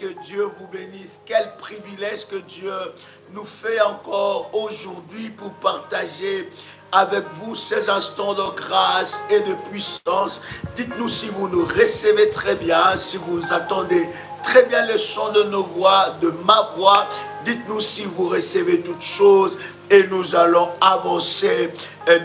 que Dieu vous bénisse. Quel privilège que Dieu nous fait encore aujourd'hui pour partager avec vous ces instants de grâce et de puissance. Dites-nous si vous nous recevez très bien, si vous attendez très bien le son de nos voix, de ma voix. Dites-nous si vous recevez toutes choses et nous allons avancer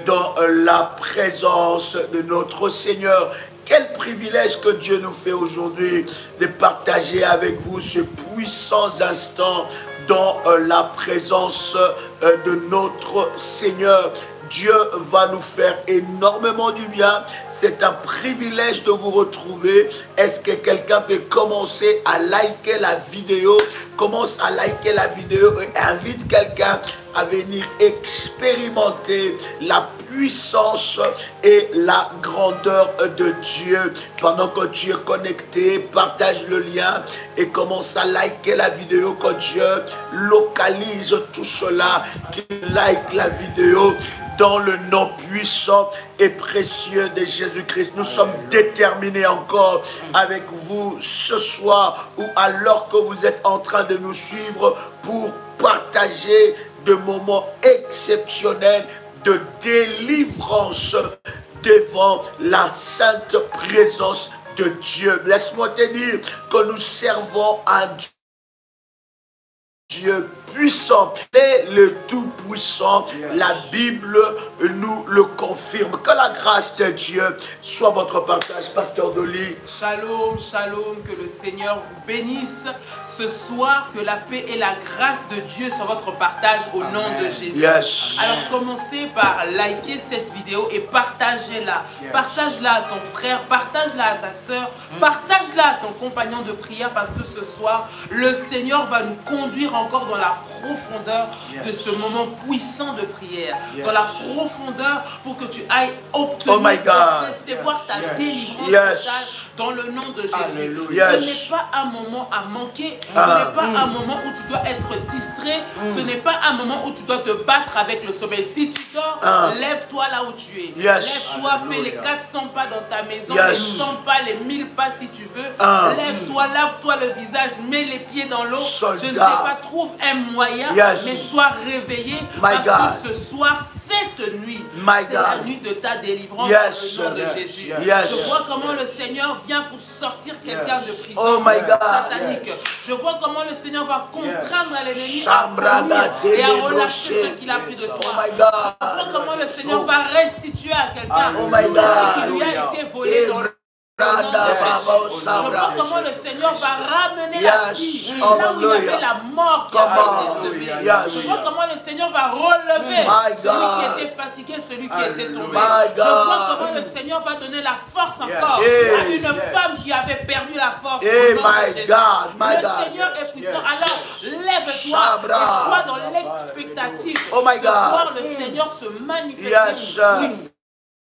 dans la présence de notre Seigneur. Quel privilège que Dieu nous fait aujourd'hui de partager avec vous ce puissant instant dans la présence de notre Seigneur. Dieu va nous faire énormément du bien. C'est un privilège de vous retrouver. Est-ce que quelqu'un peut commencer à liker la vidéo? Commence à liker la vidéo et invite quelqu'un à venir expérimenter la puissance et la grandeur de Dieu. Pendant que tu es connecté, partage le lien et commence à liker la vidéo. Que Dieu localise tout cela, qui like la vidéo. Dans le nom puissant et précieux de Jésus-Christ, nous sommes déterminés encore avec vous ce soir ou alors que vous êtes en train de nous suivre pour partager de moments exceptionnels de délivrance devant la sainte présence de Dieu. Laisse-moi te dire que nous servons un Dieu puissant et le Tout-Puissant. La Bible nous le confirme. Que la grâce de Dieu soit votre partage, Pasteur Dolly. Shalom, shalom, que le Seigneur vous bénisse ce soir, que la paix et la grâce de Dieu soient votre partage au nom de Jésus. Yes. Alors commencez par liker cette vidéo et partagez-la. Partage-la à ton frère, partage-la à ta soeur, partage-la à ton compagnon de prière parce que ce soir, le Seigneur va nous conduire encore dans la profondeur de ce moment puissant de prière, dans la profondeur pour que tu ailles obtenir, recevoir ta délivrance dans le nom de Jésus. Ce n'est pas un moment à manquer, ce n'est pas un moment où tu dois être distrait, ce n'est pas un moment où tu dois te battre avec le sommeil. Si tu dors, lève-toi là où tu es. Lève-toi, fais les 400 pas dans ta maison, les 100 pas, les 1000 pas si tu veux. Lève-toi, lave-toi le visage, mets les pieds dans l'eau. Je ne sais pas, trouve un moyen, mais sois réveillé parce que ce soir, cette nuit, c'est la nuit de ta délivrance dans le nom de Jésus. Je vois comment le Seigneur vient pour sortir quelqu'un de prison satanique. Je vois comment le Seigneur va contraindre l'ennemi et à relâcher ce qu'il a pris de toi. Je vois comment le Seigneur va restituer à quelqu'un ce qui lui a été volé dans le je vois comment le Seigneur va ramener la vie là où il y avait la mort qui avait été semée. Je vois comment le Seigneur va relever celui qui était fatigué, celui qui était tombé. Je vois comment le Seigneur va donner la force encore à une femme qui avait perdu la force. Le Seigneur est puissant. Alors lève-toi et sois dans l'expectative de voir le Seigneur se manifester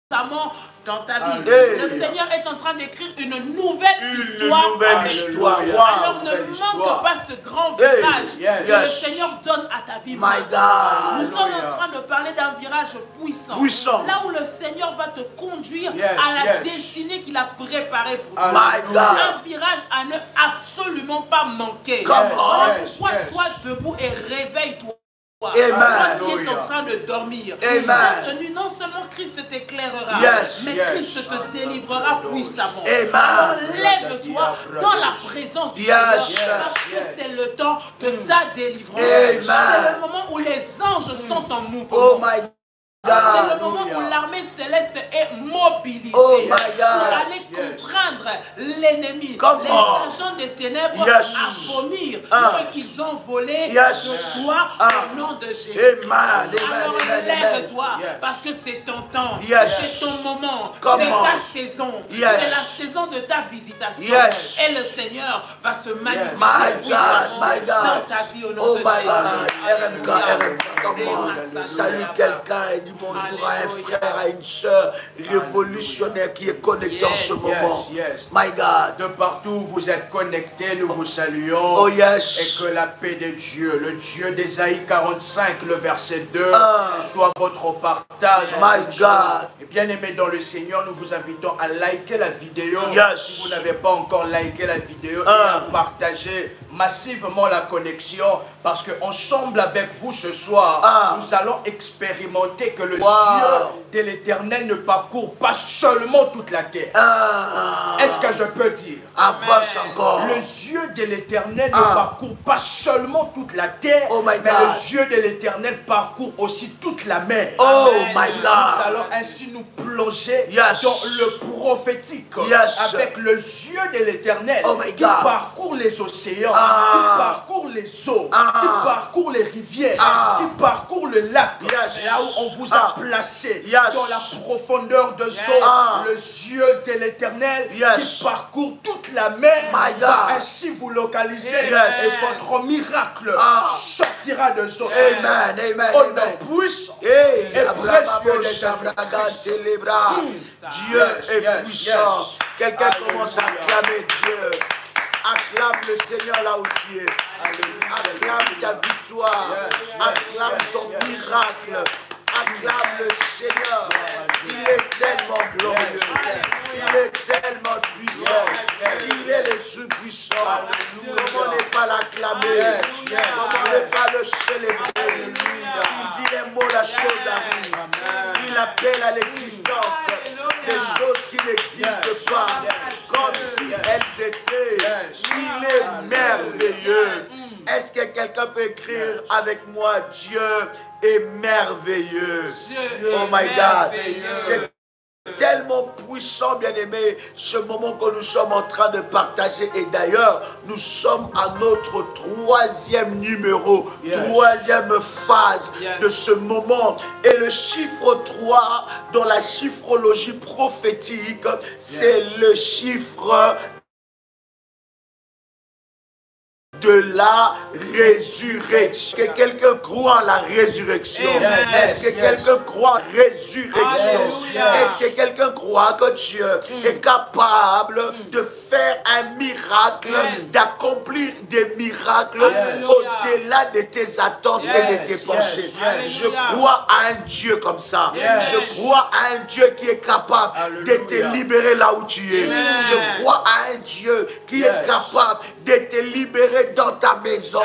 puissamment dans ta vie. Le Seigneur est en train d'écrire une nouvelle histoire. Alors ne manque pas ce grand virage que le Seigneur donne à ta vie. Nous sommes en train de parler d'un virage puissant. Là où le Seigneur va te conduire à la destinée qu'il a préparée pour toi. Un virage à ne absolument pas manquer. Pourquoi sois debout et réveille-toi. Toi qui es en train de dormir, cette nuit, non seulement Christ t'éclairera, mais Christ te délivrera puissamment. Alors lève-toi dans la présence du Seigneur, parce que c'est le temps de ta délivrance. C'est le moment où les anges sont en mouvement. C'est le moment où l'armée céleste est mobilisée pour aller contraindre l'ennemi, les agents des ténèbres à vomir ce qu'ils ont volé de toi au nom de Jésus. Alors lève-toi parce que c'est ton temps, c'est ton moment, c'est ta saison, c'est la saison de ta visitation. Et le Seigneur va se manifester dans ta vie au nom de Jésus. Salut quelqu'un et dis bonjour à un frère, à une soeur révolutionnaire qui est connecté en ce moment. My God. De partout vous êtes connectés, nous vous saluons. Et que la paix de Dieu, le Dieu d'Ésaïe 45, le verset 2, soit votre partage. My God. Et Bien-aimés dans le Seigneur, nous vous invitons à liker la vidéo. Si vous n'avez pas encore liké la vidéo, et à partager massivement la connexion, parce qu'ensemble avec vous ce soir, nous allons expérimenter que le Dieu de l'Éternel ne parcourt pas seulement toute la terre. Est-ce que je peux dire? Avance encore. Le Dieu de l'Éternel ne parcourt pas seulement toute la terre, mais le Dieu de l'Éternel parcourt aussi toute la mer. Oh my God. Nous allons ainsi nous plonger dans le prophétique avec le Dieu de l'Éternel qui parcourt les océans, qui parcourt les eaux, qui parcourt les rivières, qui parcourt le lac, là où on vous a placé dans la profondeur de eaux. Le Dieu de l'Éternel qui parcourt toute la mer va ainsi vous localiser et votre miracle sortira de eaux. Amen, amen, amen. Puissant et précieux. Dieu est puissant. Quelqu'un commence à acclamer Dieu. Acclame le Seigneur là où tu es. Acclame ta victoire. Acclame ton miracle. Acclame le Seigneur. Il est tellement glorieux. Il est tellement puissant. Il est le Tout-Puissant. Comment ne pas l'acclamer? Comment ne pas le célébrer? Il dit les mots, la chose arrive. Il appelle à l'existence des choses qui n'existent pas, comme si elles étaient. Il est merveilleux. Est-ce que quelqu'un peut écrire avec moi? Dieu est merveilleux. Oh my God. C'est tellement puissant, bien-aimé, ce moment que nous sommes en train de partager. Et d'ailleurs, nous sommes à notre troisième numéro, troisième phase de ce moment. Et le chiffre 3 dans la chiffrologie prophétique, c'est le chiffre de la résurrection. Est-ce que quelqu'un croit en la résurrection? Est-ce que quelqu'un croit en résurrection? Est-ce que quelqu'un croit que Dieu est capable de faire un miracle, d'accomplir des miracles au-delà de tes attentes et de tes pensées? Je crois à un Dieu comme ça. Je crois à un Dieu qui est capable de te libérer là où tu es. Je crois à un Dieu qui est capable de te libérer dans ta maison,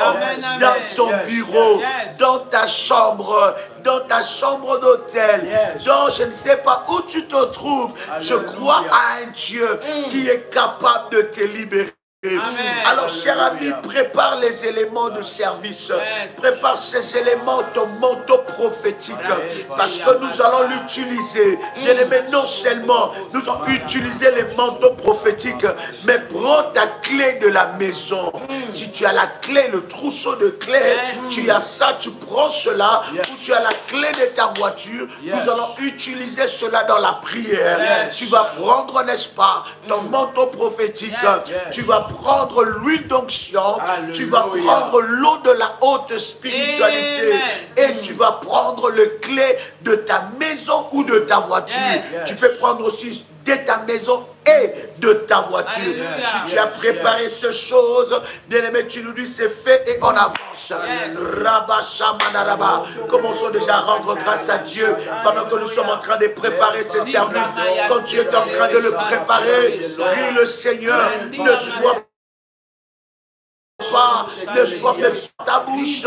dans ton bureau, dans ta chambre d'hôtel, dans je ne sais pas où tu te trouves. Je crois à un Dieu qui est capable de te libérer. Alors, cher ami, prépare les éléments de service. Prépare ces éléments, ton manteau prophétique. Parce que nous allons l'utiliser. Bien-aimé, non seulement nous allons utiliser les manteaux prophétiques, mais prends ta clé de la maison. Si tu as la clé, le trousseau de clés, tu as ça, tu prends cela. Ou tu as la clé de ta voiture, nous allons utiliser cela dans la prière. Tu vas prendre, n'est-ce pas, ton manteau prophétique. Tu vas prendre l'huile d'onction, tu vas prendre l'eau de la haute spiritualité et tu vas prendre le clé de ta maison ou de ta voiture. Tu peux prendre aussi de ta maison et de ta voiture. Si tu as préparé ces choses, bien-aimé, tu nous dis c'est fait et on avance. Commençons déjà à rendre grâce à Dieu pendant que nous sommes en train de préparer ces services. Quand tu es en train de le préparer, prie le Seigneur, ne sois pas ta bouche,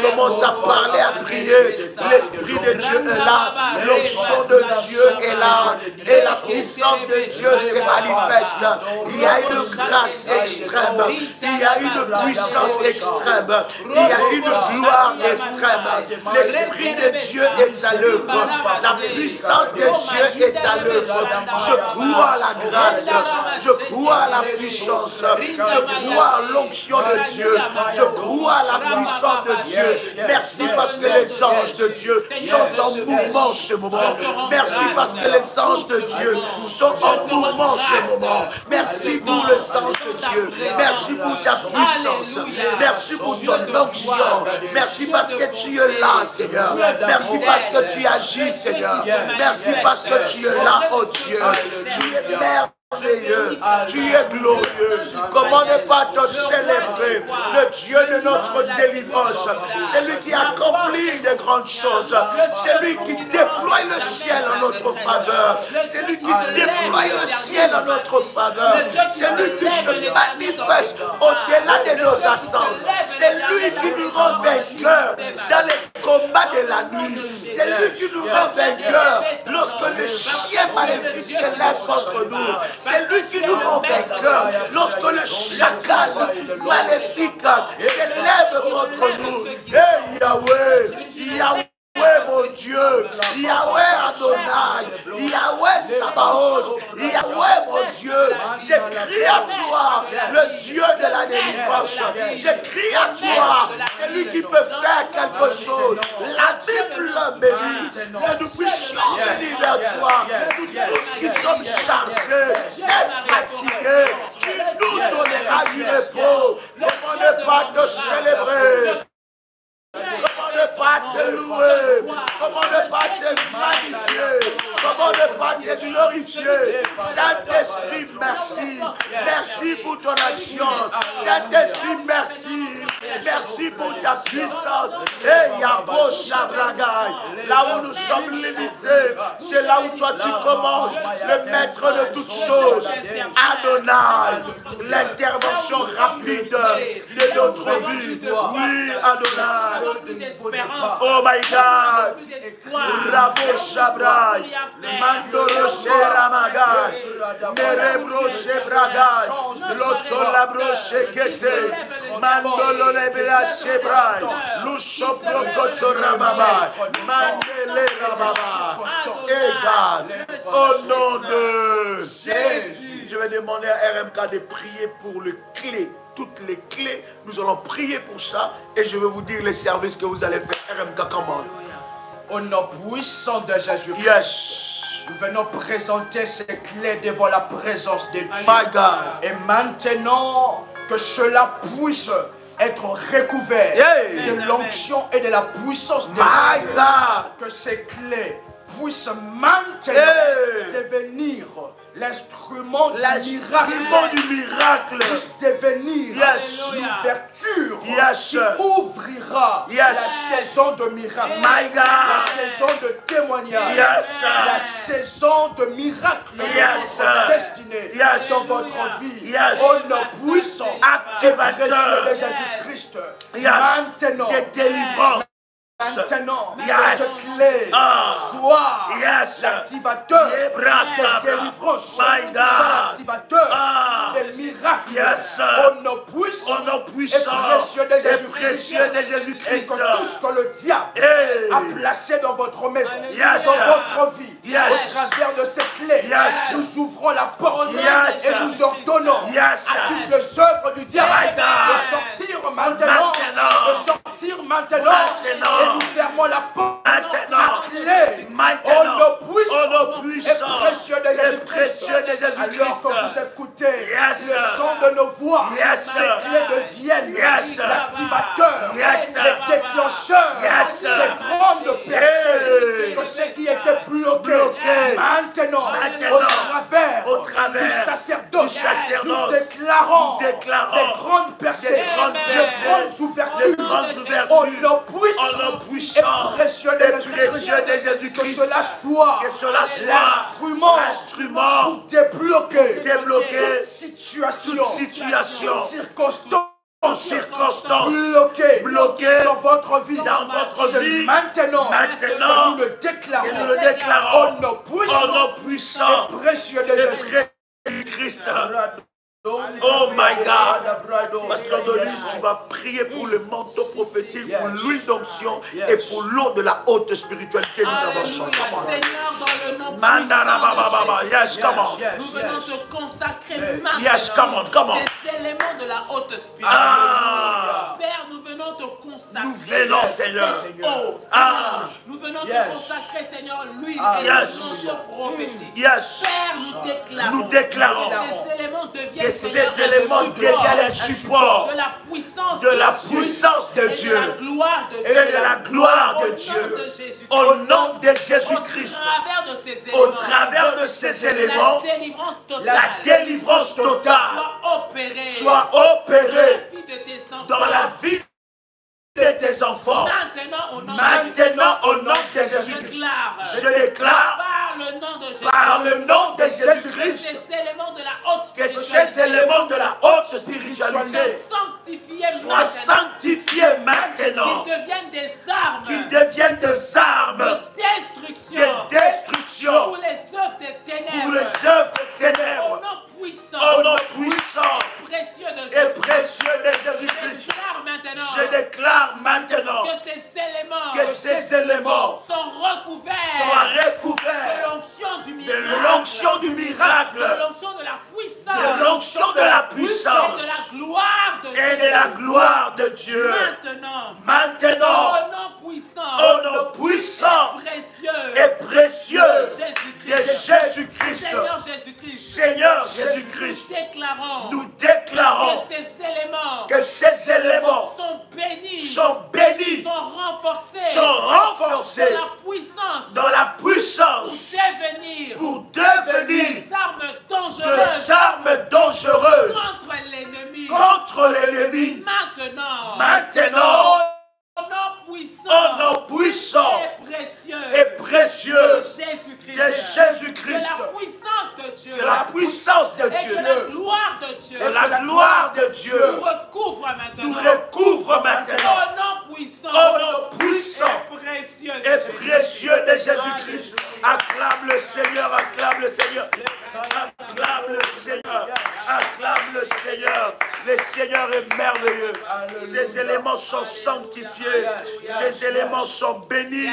commence à parler, à prier. L'Esprit de Dieu est là, l'onction de Dieu est là, et la puissance de Dieu se manifeste. Il y a une grâce extrême, il y a une puissance extrême, il y a une gloire extrême. L'Esprit de Dieu est à l'œuvre, la puissance de Dieu est à l'œuvre. Je crois à la grâce, je crois à la puissance, je crois à l'onction de Dieu, je crois à la puissance de Dieu. Merci parce que les anges de Dieu sont en mouvement ce moment. Merci parce que les anges de Dieu sont en mouvement ce moment. Merci pour les anges de Dieu. Merci pour ta puissance. Merci pour ton onction. Merci parce que tu es là, Seigneur. Merci parce que tu agis, Seigneur. Merci parce que tu es là, oh Dieu. Tu es merveilleux. tu es glorieux. Comment ne pas te célébrer, le Dieu de notre délivrance. C'est lui qui accomplit de grandes choses. C'est lui qui déploie le ciel en notre faveur. C'est lui qui déploie le ciel en notre faveur. C'est lui qui se manifeste au-delà de nos attentes. C'est lui qui nous rend vainqueurs dans les combats de la nuit. C'est lui qui nous rend vainqueurs lorsque le chien maléfique se lève contre nous. C'est lui qui nous rend vainqueurs lorsque le chacal maléfique se lève contre nous. Hey Yahweh, Yahweh mon Dieu, Yahweh Adonai, Yahweh Sabaoth, Yahweh mon Dieu, je crie à toi, le Dieu de la délivrance. Je crie à toi, c'est lui qui peut faire quelque chose. La Bible me dit que nous puissions venir vers toi, nous tous qui sommes chargés et fatigués, tu nous donneras du repos. Comment ne pas te célébrer? Comment ne pas te louer? Comment ne pas te magnifier? Comment ne pas te glorifier? Saint-Esprit, merci. Merci pour ton action. Saint-Esprit, merci. Merci pour ta puissance. Et Yabo Shabragai, là où nous sommes limités, c'est là où toi tu commences, le maître de toutes choses. Adonai, l'intervention rapide de notre vie. Oui, Adonai. Oh my God, Rabo Shabrai, Mandoro Sheramagai, Merebro Shebragai, Losolabro Shekete, Mandolo Lebea Shebrai, Lushopro Kosorababai, Mandele Rababai, égal, au nom de Jésus. Je vais demander à RMK de prier pour le clé. Toutes les clés, nous allons prier pour ça et je vais vous dire les services que vous allez faire. RMK, comment? Au nom puissant de Jésus. Yes. Nous venons présenter ces clés devant la présence de Dieu. My God. Et maintenant que cela puisse être recouvert de l'onction et de la puissance de Dieu. Que ces clés puissent maintenant devenir l'instrument du miracle, puisse devenir l'ouverture qui ouvrira la saison de miracle, la saison de témoignage, la saison de miracle de votre destinée, dans votre vie. Au nom puissant et précieux de Jésus-Christ, maintenant, de délivrance. Maintenant, que ce clé soit l'activateur de délivrance, soit l'activateur des miracles, au nom puissant et précieux de Jésus-Christ. Et que tout ce que le diable a placé dans votre maison, dans votre vie, au travers de cette clé, nous ouvrons la porte et nous ordonnons à toutes les œuvres du diable de sortir maintenant, et nous fermons la porte à clé au nom puissant et précieux de Jésus-Christ. Que vous écoutez le son de nos voix, ces clés deviennent l'activateur, le déclencheur des grandes percées. Que ce qui était bloqué maintenant au travers du sacerdoce, nous déclarons des grandes percées, de grandes ouvertures au nom puissant et précieux de Jésus-Christ. Que cela soit l'instrument pour débloquer toute situation, circonstance bloquée dans votre vie, maintenant que nous le déclarons au nom puissant et précieux de Jésus-Christ. Oh my God, Pasteur Denis, tu vas prier pour le manteau prophétique, pour l'huile d'onction et pour l'eau de la haute spiritualité nous avançons. Seigneur, dans le nom puissant, nous venons te consacrer yes, come on. ces éléments de la haute spiritualité. Père, nous venons te consacrer consacrer. Nous venons, Seigneur. Nous venons te consacrer, Seigneur, l'huile et l'onction prophétique. Père, nous déclarons que ces éléments deviennent un support de la puissance de Dieu et de la gloire de Dieu. Au nom de Jésus-Christ, au travers de ces éléments, la délivrance totale soit opérée dans la vie de tes enfants. Maintenant, au nom de Jésus-Christ, je déclare par le nom de Jésus-Christ que ces éléments de la haute spiritualité soient sanctifiés maintenant, qu'ils deviennent des armes de destruction pour les œuvres des ténèbres. Au nom puissant et précieux de Jésus-Christ, je déclare maintenant que ces éléments soient recouverts de l'onction du miracle, de l'onction de la puissance et de la gloire de Dieu. Maintenant, au nom puissant et précieux de Jésus-Christ, Seigneur Jésus-Christ, nous déclarons que ces éléments sont bénis, sont renforcés dans la puissance pour devenir des armes dangereuses contre l'ennemi. Maintenant, au nom puissant et précieux de Jésus-Christ, que la puissance de Dieu et la gloire de Dieu nous recouvre maintenant. Au nom puissant et précieux de Jésus-Christ. Acclame le Seigneur, acclame le Seigneur. Acclame le Seigneur, acclame le Seigneur. Le Seigneur est merveilleux. Ces éléments sont sanctifiés. Ces éléments sont bénis.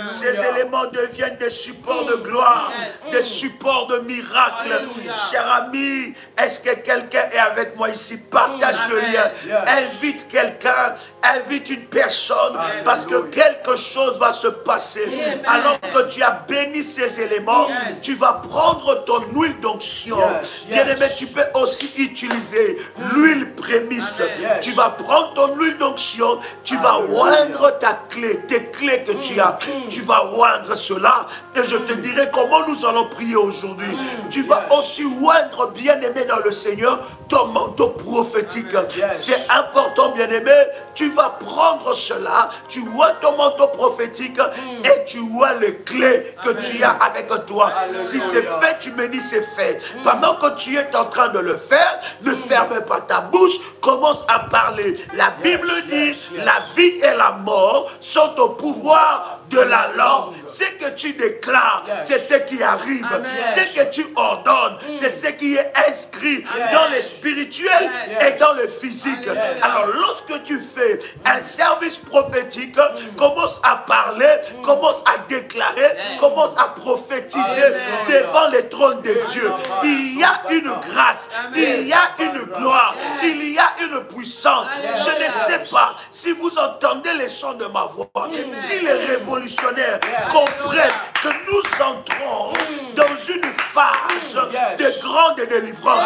Ces éléments deviennent des supports de gloire, des supports de miracles. Cher ami, est-ce que quelqu'un est avec moi ici? Partage le lien. Invite quelqu'un, invite une personne, parce que quelque chose va se passer. Alors que tu as béni ces éléments, tu vas prendre ton huile d'onction. Bien-aimé, tu peux aussi utiliser l'huile prémisse. Tu vas prendre ton huile d'onction, tu vas oindre ta clé, tes clés que tu as. Tu vas oindre cela et je te dirai comment nous allons prier aujourd'hui. Tu vas aussi oindre, bien-aimé dans le Seigneur, ton manteau prophétique. C'est important, bien-aimé. Tu vas prendre cela, tu oins ton manteau prophétique et tu oins les clés que tu as avec toi. Si c'est fait, tu me dis c'est fait. Pendant que tu es en train de le faire, ne ferme pas ta bouche, commence à parler. La Bible dit, la vie et la mort sont au pouvoir de la langue. Ce que tu déclares, c'est ce qui arrive. Ce que tu ordonnes, c'est ce qui est inscrit dans le spirituel et dans le physique. Alors lorsque tu fais un service prophétique, commence à parler, commence à déclarer, commence à prophétiser devant les trônes de Dieu. Il y a une grâce, il y a une gloire, il y a une puissance. Je ne sais pas si vous entendez les sons de ma voix, si les révolutionnaires comprennent que nous entrons dans une phase de grande délivrance.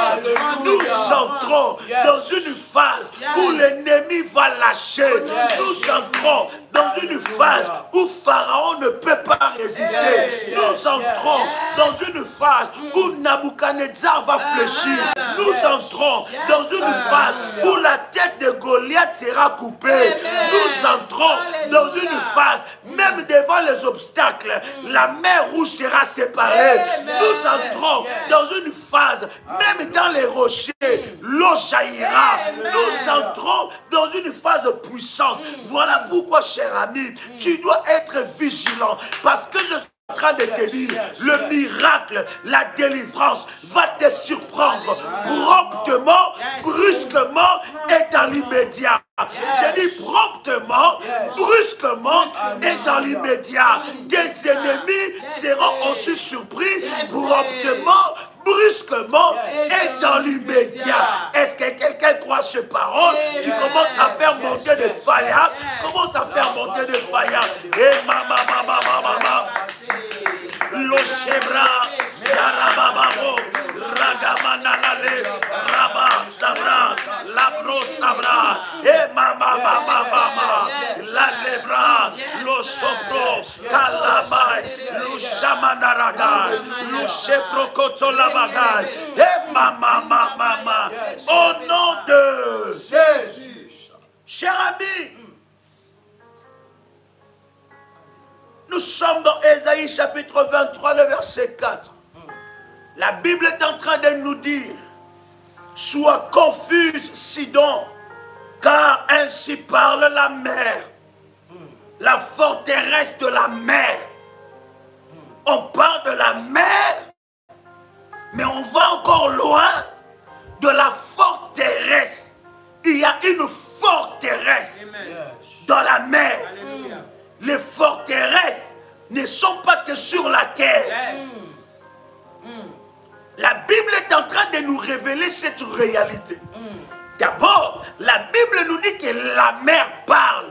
Nous entrons dans une phase où l'ennemi va lâcher. Nous entrons dans une phase où Pharaon ne peut pas résister. Nous entrons dans une phase où Nabuchodonosor va fléchir. Nous entrons dans une phase où la tête de Goliath sera coupée. Nous entrons dans une phase, même devant les obstacles, la mer rouge sera séparée. Nous entrons dans une phase, même dans les rochers, l'eau jaillira. Nous entrons dans une phase puissante. Voilà pourquoi, cher ami, tu dois être vigilant, parce que je suis en train de te dire, le miracle, la délivrance va te surprendre promptement, brusquement et dans l'immédiat. J'ai dit promptement, brusquement et dans l'immédiat. Tes ennemis seront aussi surpris promptement, brusquement et dans l'immédiat. Est-ce que quelqu'un croit ces paroles? Tu commences à faire monter des faillas. Commence à faire monter des faillas. Et mama. Lo shebra, yarabababo, ragamanalale, raba sabra, labro sabra, et mama, la lebra, lo sopro, kalamai, lo shamanaraga, lo shepro kotolabagay, et mama, au nom de Jésus. Cher ami, nous sommes dans Ésaïe chapitre 23, le verset 4. La Bible est en train de nous dire, sois confuse, Sidon, car ainsi parle la mer, la forteresse de la mer. On parle de la mer, mais on va encore loin de la forteresse. Il y a une forteresse dans la mer. Les forteresses ne sont pas que sur la terre. La Bible est en train de nous révéler cette réalité. D'abord, la Bible nous dit que la mer parle.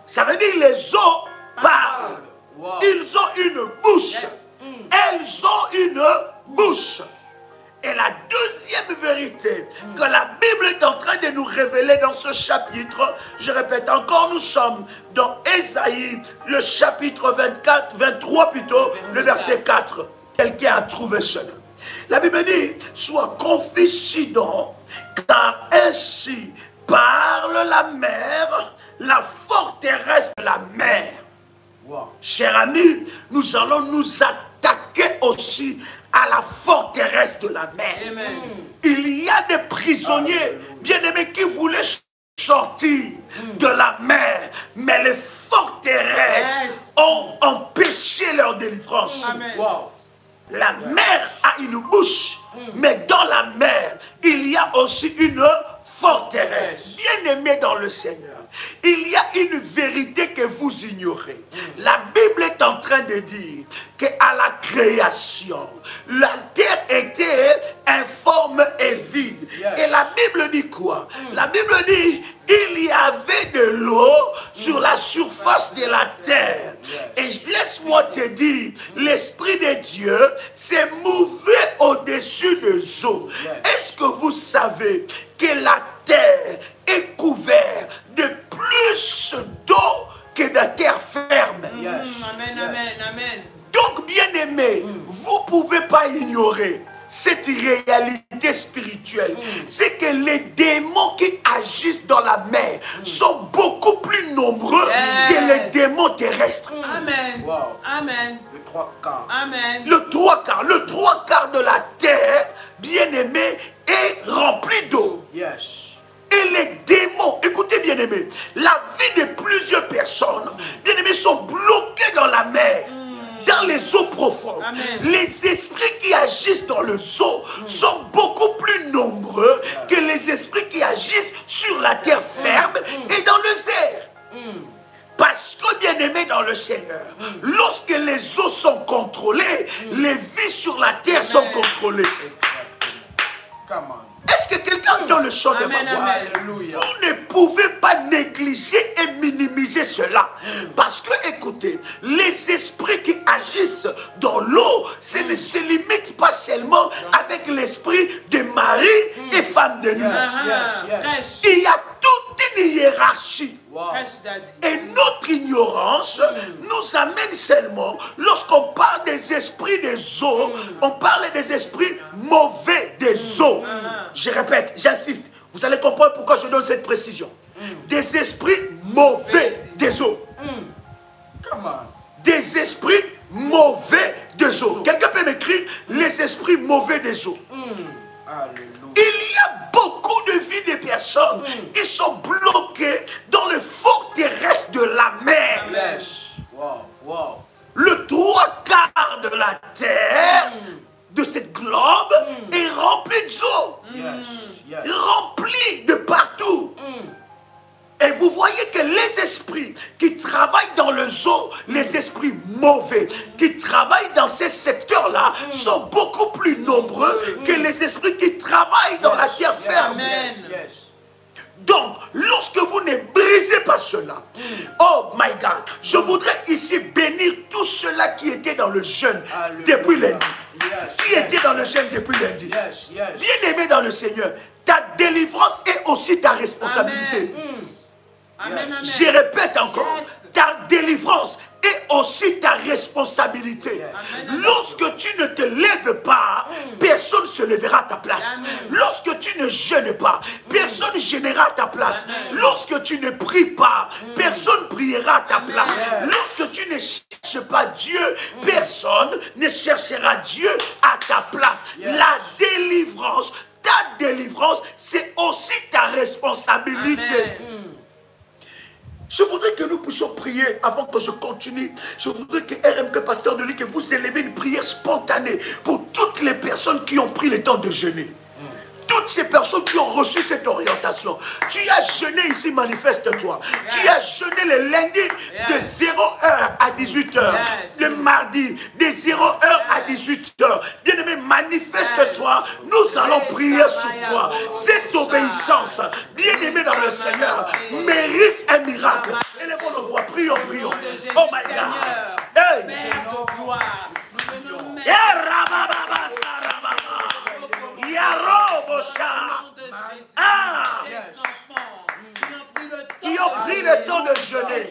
Ça veut dire que les eaux parlent. Ils ont une bouche. Elles ont une bouche. Et la deuxième vérité que la Bible est en train de nous révéler dans ce chapitre, je répète encore, nous sommes dans Ésaïe, le chapitre 23 plutôt, le verset 4. Quelqu'un a trouvé cela. La Bible dit, sois confus Sidon, car ainsi parle la mer, la forteresse de la mer. Chers amis, nous allons nous attaquer aussi à la forteresse de la mer. Il y a des prisonniers, bien-aimés, qui voulaient sortir de la mer, mais les forteresses ont empêché leur délivrance. La mer a une bouche, mais dans la mer, il y a aussi une forteresse. Bien-aimés dans le Seigneur, il y a une vérité que vous ignorez. La Bible est en train de dire qu'à la création, la terre était informe et vide. Et la Bible dit quoi? La Bible dit, il y avait de l'eau sur la surface de la terre. Et laisse-moi te dire, l'Esprit de Dieu s'est mouvé au-dessus des eaux. Est-ce que vous savez que la terre est couverte de plus d'eau que de terre ferme? Amen. Donc, bien-aimés, vous ne pouvez pas ignorer cette réalité spirituelle. C'est que les démons qui agissent dans la mer sont beaucoup plus nombreux que les démons terrestres. Amen. Amen. Le trois quarts. Amen. Le trois quarts de la terre, bien-aimé, est rempli d'eau. Et les démons, écoutez bien-aimés, la vie de plusieurs personnes, bien-aimés, sont bloquées dans la mer. Dans les eaux profondes. Les esprits qui agissent dans les eaux sont beaucoup plus nombreux que les esprits qui agissent sur la terre ferme et dans les airs. Parce que, bien aimé dans le Seigneur, lorsque les eaux sont contrôlées, les vies sur la terre sont contrôlées. Est-ce que quelqu'un entend le chant de ma voix? Vous ne pouvez pas négliger et minimiser cela. Parce que, écoutez, les esprits qui agissent dans l'eau, ce ne se limite pas seulement avec l'esprit de Marie et femme de nuit. Il y a toute une hiérarchie. Et notre ignorance nous amène seulement, lorsqu'on parle des esprits des eaux, on parle des esprits mauvais des eaux. Je répète, j'insiste, vous allez comprendre pourquoi je donne cette précision. Des esprits mauvais des eaux. Des esprits mauvais des eaux. Quelqu'un peut m'écrire les esprits mauvais des eaux. Il y a beaucoup de vies de personnes qui sont bloquées dans les forteresses de la mer. Le trois quarts de la terre, de cette globe, est rempli d'eau. Rempli de partout. Et vous voyez que les esprits qui travaillent dans le zoo, les esprits mauvais qui travaillent dans ces secteurs-là sont beaucoup plus nombreux que les esprits qui travaillent dans la terre ferme. Donc, lorsque vous ne brisez pas cela, oh my God, je voudrais ici bénir tous ceux-là qui étaient dans le jeûne depuis lundi. Qui était dans le jeûne depuis lundi. Bien-aimé dans le Seigneur, ta délivrance est aussi ta responsabilité. Je répète encore, ta délivrance est aussi ta responsabilité. Lorsque tu ne te lèves pas, personne ne se lèvera à ta place. Lorsque tu ne jeûnes pas, personne ne jeûnera à ta place. Lorsque tu ne pries pas, personne ne priera à ta place. Lorsque tu ne cherches pas Dieu, personne ne cherchera Dieu à ta place. La délivrance, ta délivrance, c'est aussi ta responsabilité. Je voudrais que nous puissions prier avant que je continue. Je voudrais que RMK Pasteur de lui, que vous élevez une prière spontanée pour toutes les personnes qui ont pris le temps de jeûner. Toutes ces personnes qui ont reçu cette orientation. Tu as jeûné ici, manifeste-toi. Tu as jeûné le lundi de 0h à 18h. Le mardi de 0h à 18h. Bien-aimé, manifeste-toi. Nous allons prier sur toi. Cette obéissance, bien-aimé dans le Seigneur, mérite un miracle. Élevons nos voix, prions, prions. Oh my God. Hey. Qui ont pris le temps de jeûner.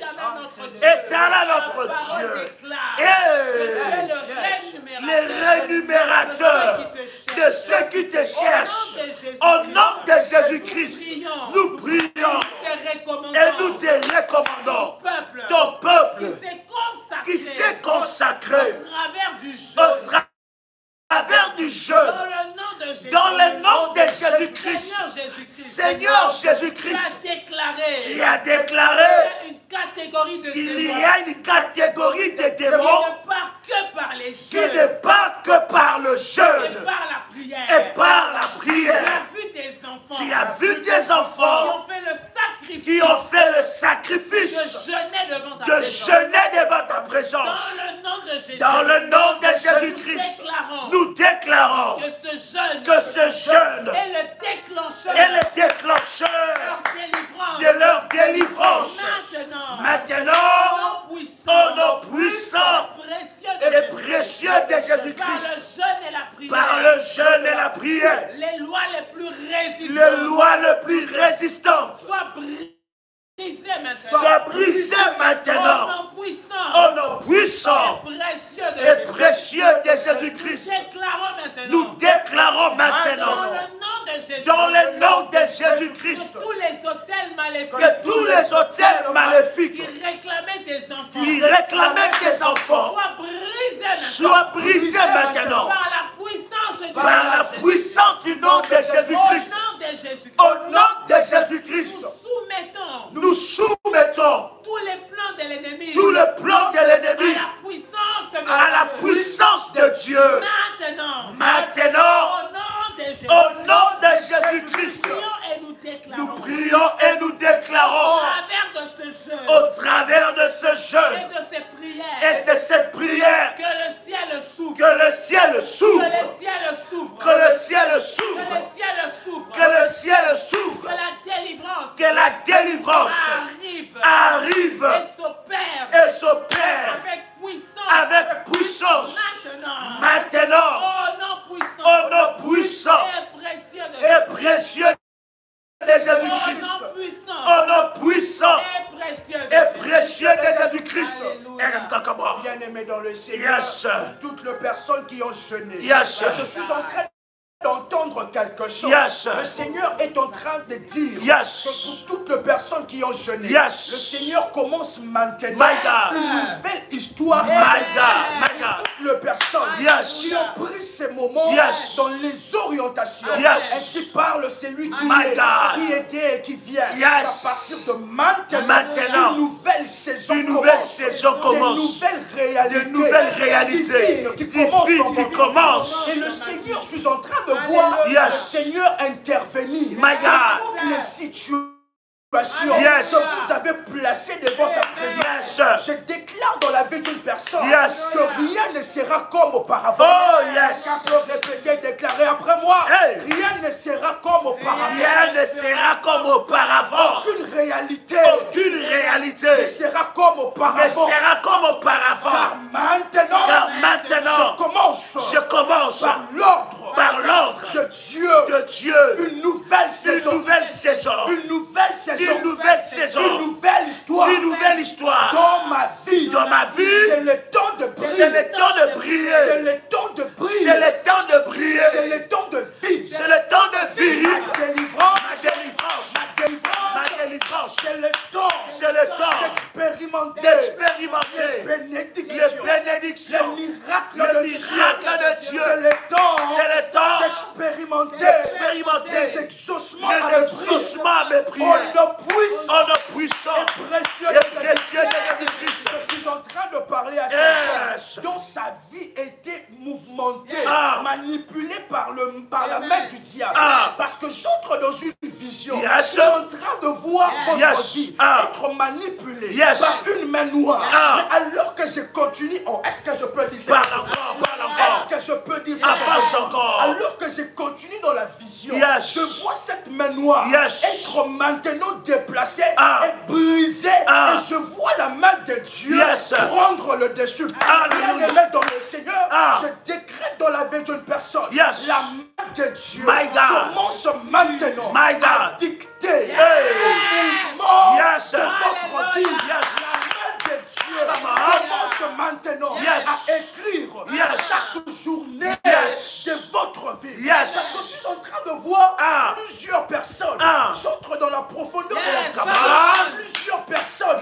Éternel notre Dieu. Et les rémunérateurs de ceux qui te cherchent. Au nom de Jésus-Christ, nous prions et nous te recommandons. Ton peuple qui s'est consacré au travers du jeûne, dans le nom de Jésus-Christ, Seigneur Jésus-Christ, tu as déclaré qu'il y a une catégorie de démons qui ne partent que par le jeûne et par la prière. Tu as vu tes enfants qui ont fait le sacrifice de jeûner devant ta présence. Dans le nom de Jésus-Christ, nous déclarons que ce jeûne est le déclencheur de leur délivrance. Maintenant, au nom puissant et précieux de Jésus-Christ, par le jeûne et la prière, les lois les plus résistantes soient brisées maintenant. Au nom puissant et précieux de Jésus-Christ, nous déclarons maintenant, dans le nom de Jésus-Christ, que tous les autels maléfiques qui réclamaient tes enfants soient brisés maintenant. Par la puissance du nom de Jésus-Christ. Au nom de Jésus-Christ, nous soumettons tous les plans de l'ennemi à la puissance de Dieu. Maintenant, au nom de Jésus-Christ, nous prions et nous déclarons au travers de ce jeûne et de cette prière que le ciel s'ouvre, que le ciel s'ouvre, que le ciel s'ouvre, que la délivrance arrive et s'opère avec puissance. Maintenant, au nom puissant et précieux de Jésus-Christ, au nom puissant et précieux de Jésus-Christ. Bien-aimé dans le Seigneur, toutes les personnes qui ont jeûné, je suis en train d'entendre quelque chose. Le Seigneur est en train de dire que pour toutes les personnes qui ont jeûné, le Seigneur commence maintenant une nouvelle histoire. Toutes les personnes qui ont pris ces moments dans les orientations, ainsi parle celui qui était et qui vient. À partir de maintenant, une nouvelle saison commence. Des nouvelles réalités qui commencent. Et le Seigneur, je suis en train de voir le Seigneur intervenir dans toutes les situations que vous avez placé devant sa présence. Je déclare dans la vie d'une personne que rien ne sera comme auparavant. Quelqu'un peut répéter, déclarer après moi. Rien ne sera comme auparavant. Rien ne sera comme auparavant. Aucune réalité ne sera comme auparavant. Car maintenant, je commence par l'ordre de Dieu. Une nouvelle saison. Une nouvelle histoire. Dans ma vie. C'est le temps de briller. C'est le temps de briller. C'est le temps de vivre. Ma délivrance. C'est le temps d'expérimenter les bénédictions, les miracles de Dieu. C'est le temps d'expérimenter les exaucements à mes prières. Oh, nos puissants et précieux Jésus-Christ. Je suis en train de parler à quelqu'un dont sa vie était mouvementée, manipulée par la main du diable. Parce que j'entre dans une vision. Je suis en train de voir votre vie être manipulée par une main noire. Mais alors que je continue, est-ce que je peux dire ça? Est-ce que je peux dire ça? Alors que je continue dans la vision, je vois cette main noire être maintenant déplacée et brisée. Et je vois la main de Dieu prendre le dessus. Bien-aimé dans le Seigneur, je décrète dans la vie d'une personne, la main de Dieu commence maintenant à dicter le mouvement de votre vie. La main de Dieu commence maintenant à écrire chaque journée de votre vie. Parce que je suis en train de voir plusieurs personnes. J'entre dans la profondeur de la travail. Plusieurs personnes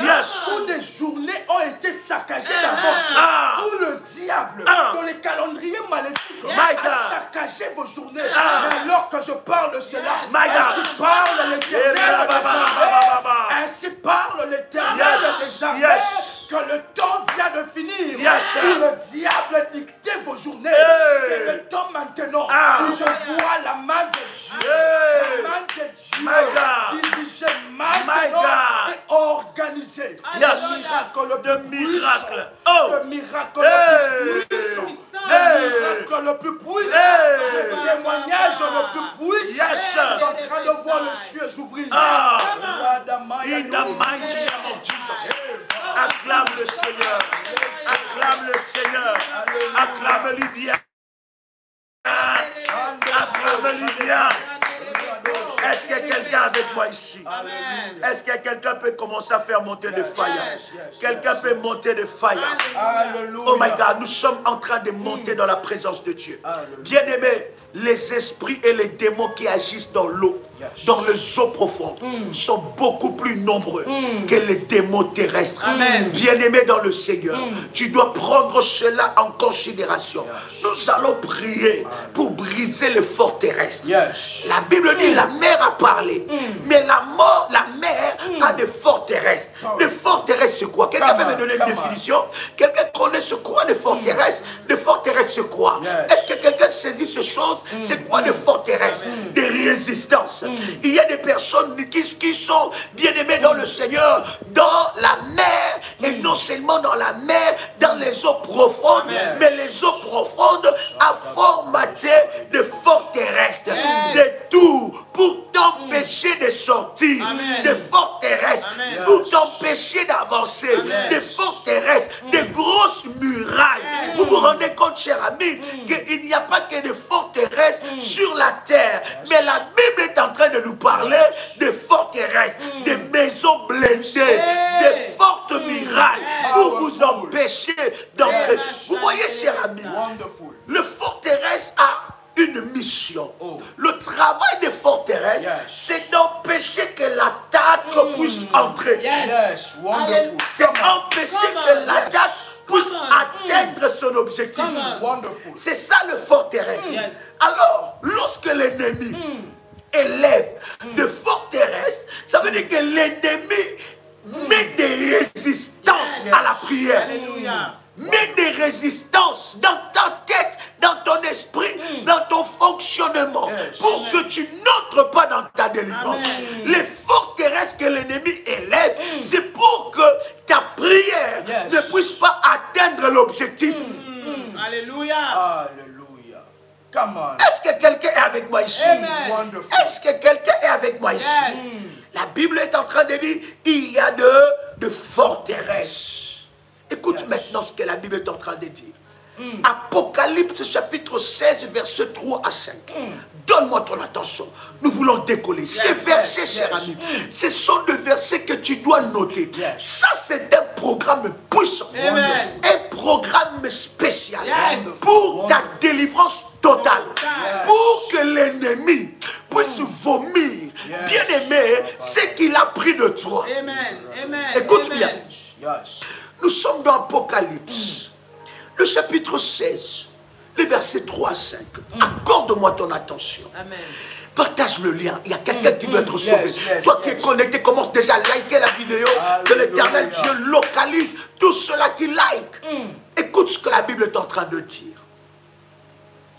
où des journées ont été saccagées d'avance. Où le diable, dans les calendriers maléfiques, a saccagé vos journées. Mais alors que je parle de cela, ainsi parle l'Éternel des armées. Ainsi parle l'Éternel des armées. Que le temps vient de finir. Où le diable dictait vos journées. C'est le temps maintenant où je vois la main de Dieu. La main de Dieu dirigée maintenant et organisée. Le miracle le plus puissant. Le témoignage le plus puissant. Je suis en train de voir le ciel s'ouvrir. In the mighty name of Jesus. Acclame le Seigneur. Acclame le Seigneur. Acclame-lui bien. Acclame-lui bien. Est-ce qu'il y a quelqu'un avec moi ici? Est-ce que quelqu'un peut commencer à faire monter des failles? Quelqu'un peut monter des failles? Oh my God, nous sommes en train de monter dans la présence de Dieu. Bien-aimés, les esprits et les démons qui agissent dans l'eau, dans les eaux profondes, sont beaucoup plus nombreux que les démons terrestres. Bien-aimé dans le Seigneur, tu dois prendre cela en considération. Nous allons prier pour briser les forts terrestres. La Bible dit la mer a parlé, mais la mer a des forts terrestres. Les forts terrestres, c'est quoi? Quelqu'un peut me donner une définition? Quelqu'un connaît ce quoi des forts terrestres? Des forts terrestres, c'est quoi? Est-ce que quelqu'un saisit ces choses? C'est quoi des forts terrestres? Des résistances. Il y a des personnes qui sont bien aimées dans le Seigneur, dans la mer, et non seulement dans la mer, dans les eaux profondes, mais les eaux profondes a formaté de forts terrestres, de tout pour t'empêcher de sortir, de forts terrestres, pour t'empêcher d'avancer, de forts terrestres, de grosses murailles. Vous vous rendez compte, cher ami, qu'il n'y a pas que de forts terrestres sur la terre, mais la Bible est en train de nous parler de forts terrestres, de maisons blindées, de fortes murailles pour vous empêcher d'entrer. Vous voyez, cher ami, le fort terrestre a une mission. Le travail des forteresses, c'est d'empêcher que l'attaque puisse entrer. C'est empêcher que l'attaque puisse atteindre son objectif. C'est ça le forteresse. Alors, lorsque l'ennemi élève de forteresses, ça veut dire que l'ennemi met des résistances à la prière. Mets des résistances dans ta tête, dans ton esprit, dans ton fonctionnement, pour que tu n'entres pas dans ta délivrance. Les forteresses que l'ennemi Est-ce que quelqu'un est avec moi ici? Est-ce que quelqu'un est avec moi ici? La Bible est en train de dire, il y a de forteresses. Écoute maintenant ce que la Bible est en train de dire. Apocalypse chapitre 16, verset 3 à 5. Donne-moi ton attention. Nous voulons décoller. Ces versets, cher ami, ce sont des versets que tu dois noter. Ça, c'est un programme puissant. Un programme spécial pour ta délivrance totale. Pour que l'ennemi puisse vomir. Bien aimé, ce qu'il a pris de toi. Écoute bien. Nous sommes dans Apocalypse. Le chapitre 16, les versets 3 à 5. Accorde-moi ton attention. Amen. Partage le lien. Il y a quelqu'un qui doit être sauvé. Toi qui es connecté, commence déjà à liker la vidéo. Que l'Éternel Dieu localise tous ceux-là qui like. Écoute ce que la Bible est en train de dire.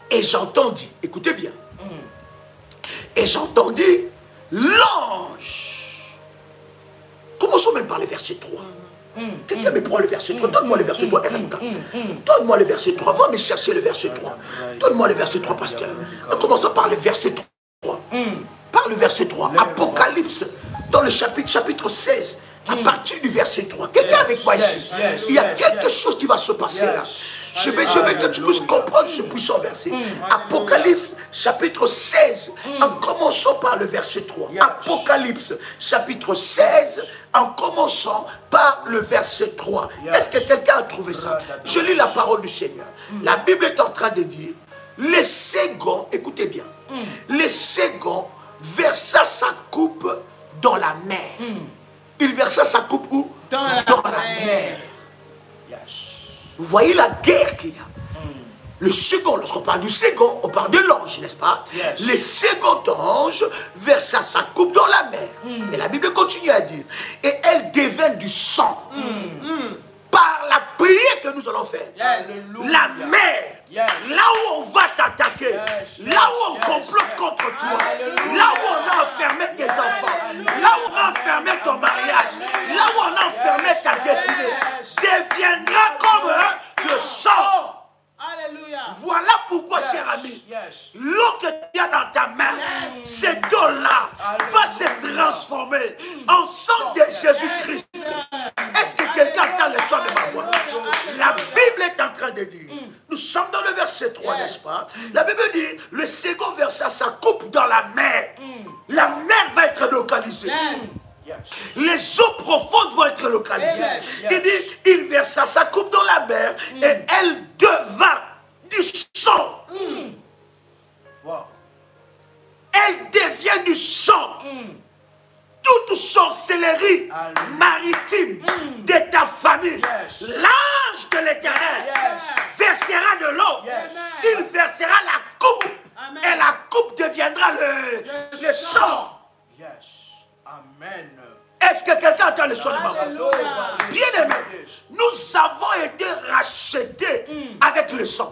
Et j'entendis, écoutez bien. Et j'entendis l'ange. Commençons même par le verset 3. Quelqu'un me prend le verset 3. Donne-moi le verset 3. Donne-moi le verset 3. Va me chercher le verset 3. Donne-moi le verset 3, pasteur. Commençons par le verset 3. Par le verset 3. Apocalypse, dans le chapitre 16. À partir du verset 3. Quelqu'un avec moi ici. Il y a quelque chose qui va se passer là. Je veux que tu puisses comprendre ce puissant verset. Apocalypse, chapitre 16, en commençant par le verset 3. Apocalypse, chapitre 16, en commençant par le verset 3. Est-ce que quelqu'un a trouvé ça? Je lis la parole du Seigneur. La Bible est en train de dire, le second, écoutez bien, le second versa sa coupe dans la mer. Il versa sa coupe où? Dans la mer. Vous voyez la guerre qu'il y a. Le second, lorsqu'on parle du second, on parle de l'ange, n'est-ce pas? Le second ange versa sa coupe dans la mer. Et la Bible continue à dire, et elle devint du sang. Par la prière que nous allons faire. La mer, là où on va t'attaquer, là où on complote contre toi, là où on a enfermé tes enfants, là où on a enfermé ton mariage, là où on a enfermé ta destinée, deviendra comme le sang. Alléluia. Voilà pourquoi, cher ami, l'eau que tu as dans ta main, cette eau-là va se transformer en sang de Jésus-Christ. Est-ce que quelqu'un entend le son de ma voix? La Bible est en train de dire, nous sommes dans le verset 3, n'est-ce pas? La Bible dit, le second versa sa coupe dans la mer. La mer va être localisée. Les eaux profondes vont être localisées. Il dit, il versa sa coupe dans la mer et elle devint du sang. Elle devient du sang. Toute sorcellerie maritime de ta famille, l'ange de l'Éternel versera de l'eau. Il versera la coupe. Et la coupe deviendra le sang. Amen. Est-ce que quelqu'un entend le son de ma voix? Bien aimé, nous avons été rachetés avec le sang.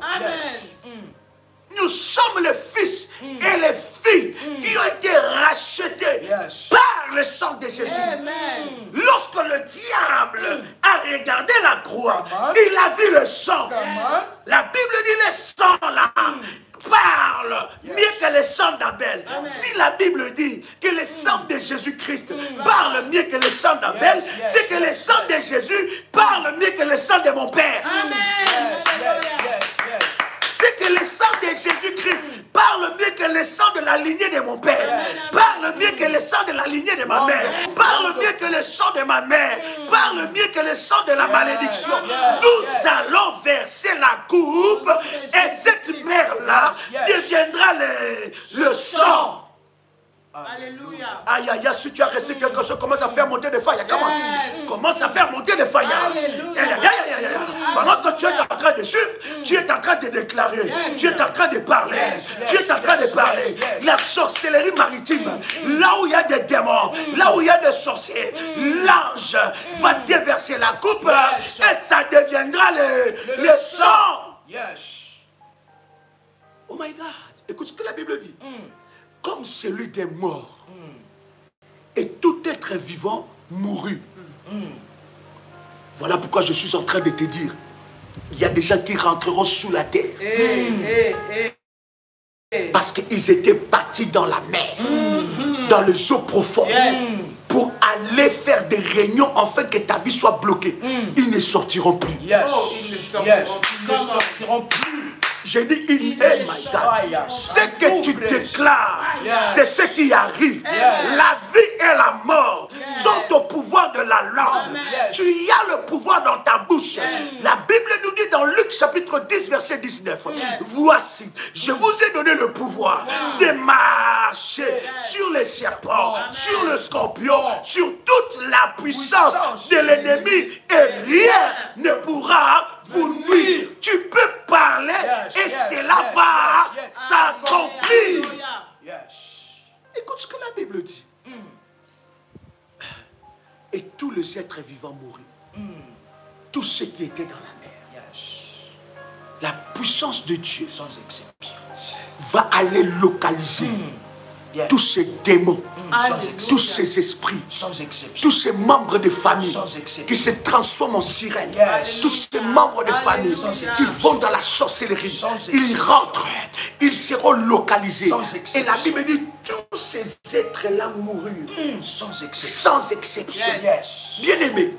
Nous sommes les fils et les filles qui ont été rachetés par le sang de Jésus. Lorsque le diable a regardé la croix, il a vu le sang. La Bible dit le sang là parle mieux que le sang d'Abel. Si la Bible dit que le sang de Jésus-Christ parle mieux que le sang d'Abel, c'est que le sang de Jésus parle mieux que le sang de mon père. C'est que le sang de Jésus-Christ parle mieux que le sang de la lignée de mon père, parle mieux que le sang de la lignée de ma mère, parle mieux que le sang de ma mère, parle mieux que le sang de la malédiction. Nous allons verser la coupe et cette mer-là deviendra le sang. Alléluia. Aïe, aïe, aïe, si tu as reçu quelque chose, commence à faire monter des failles. Commence à faire monter des failles. Pendant que tu es en train de suivre, tu es en train de déclarer, tu es en train de parler, tu es en train de parler. La sorcellerie maritime, là où il y a des démons, là où il y a des sorciers, l'ange va déverser la coupe et ça deviendra le sang. Oh my God, écoute ce que la Bible dit. Comme celui des morts et tout être vivant mourut. Voilà pourquoi je suis en train de te dire, il y a des gens qui rentreront sous la terre. Parce qu'ils étaient partis dans la mer, dans les eaux profondes, pour aller faire des réunions afin que ta vie soit bloquée. Ils ne sortiront plus. Ils ne sortiront plus. J'ai dit, ce que tu déclares, c'est ce qui arrive. La vie et la mort sont au pouvoir de la langue. Tu as le pouvoir dans ta bouche. La Bible nous dit dans Luc chapitre 10, verset 19, voici, je vous ai donné le pouvoir de marcher sur les serpents, sur le scorpion, sur toute la puissance de l'ennemi, et rien ne pourra vous nuire. Tu peux parler et cela va s'accomplir. Écoute ce que la Bible dit. Et tous les êtres vivants moururent. Tous ceux qui étaient dans la mer. La puissance de Dieu, sans exception, va aller localiser tous ces démons, tous ces esprits, tous ces membres de famille qui se transforment en sirènes, tous ces membres de famille qui vont dans la sorcellerie, ils rentrent, ils seront localisés. Et la Bible dit, tous ces êtres-là moururent, sans exception. Bien-aimé,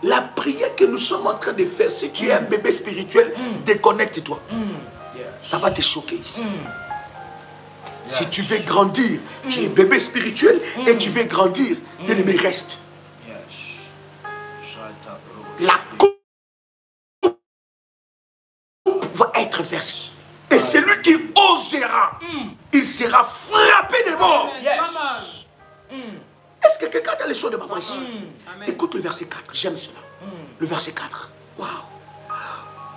la prière que nous sommes en train de faire, si tu es un bébé spirituel, déconnecte-toi. Ça va te choquer ici. Si tu veux grandir, tu es bébé spirituel et tu veux grandir, bien-aimé, reste. La coupe va être versée. Et celui qui osera, il sera frappé de mort. Est-ce que quelqu'un a les choses de ma voix ici? Écoute le verset 4, j'aime cela. Le verset 4. Waouh.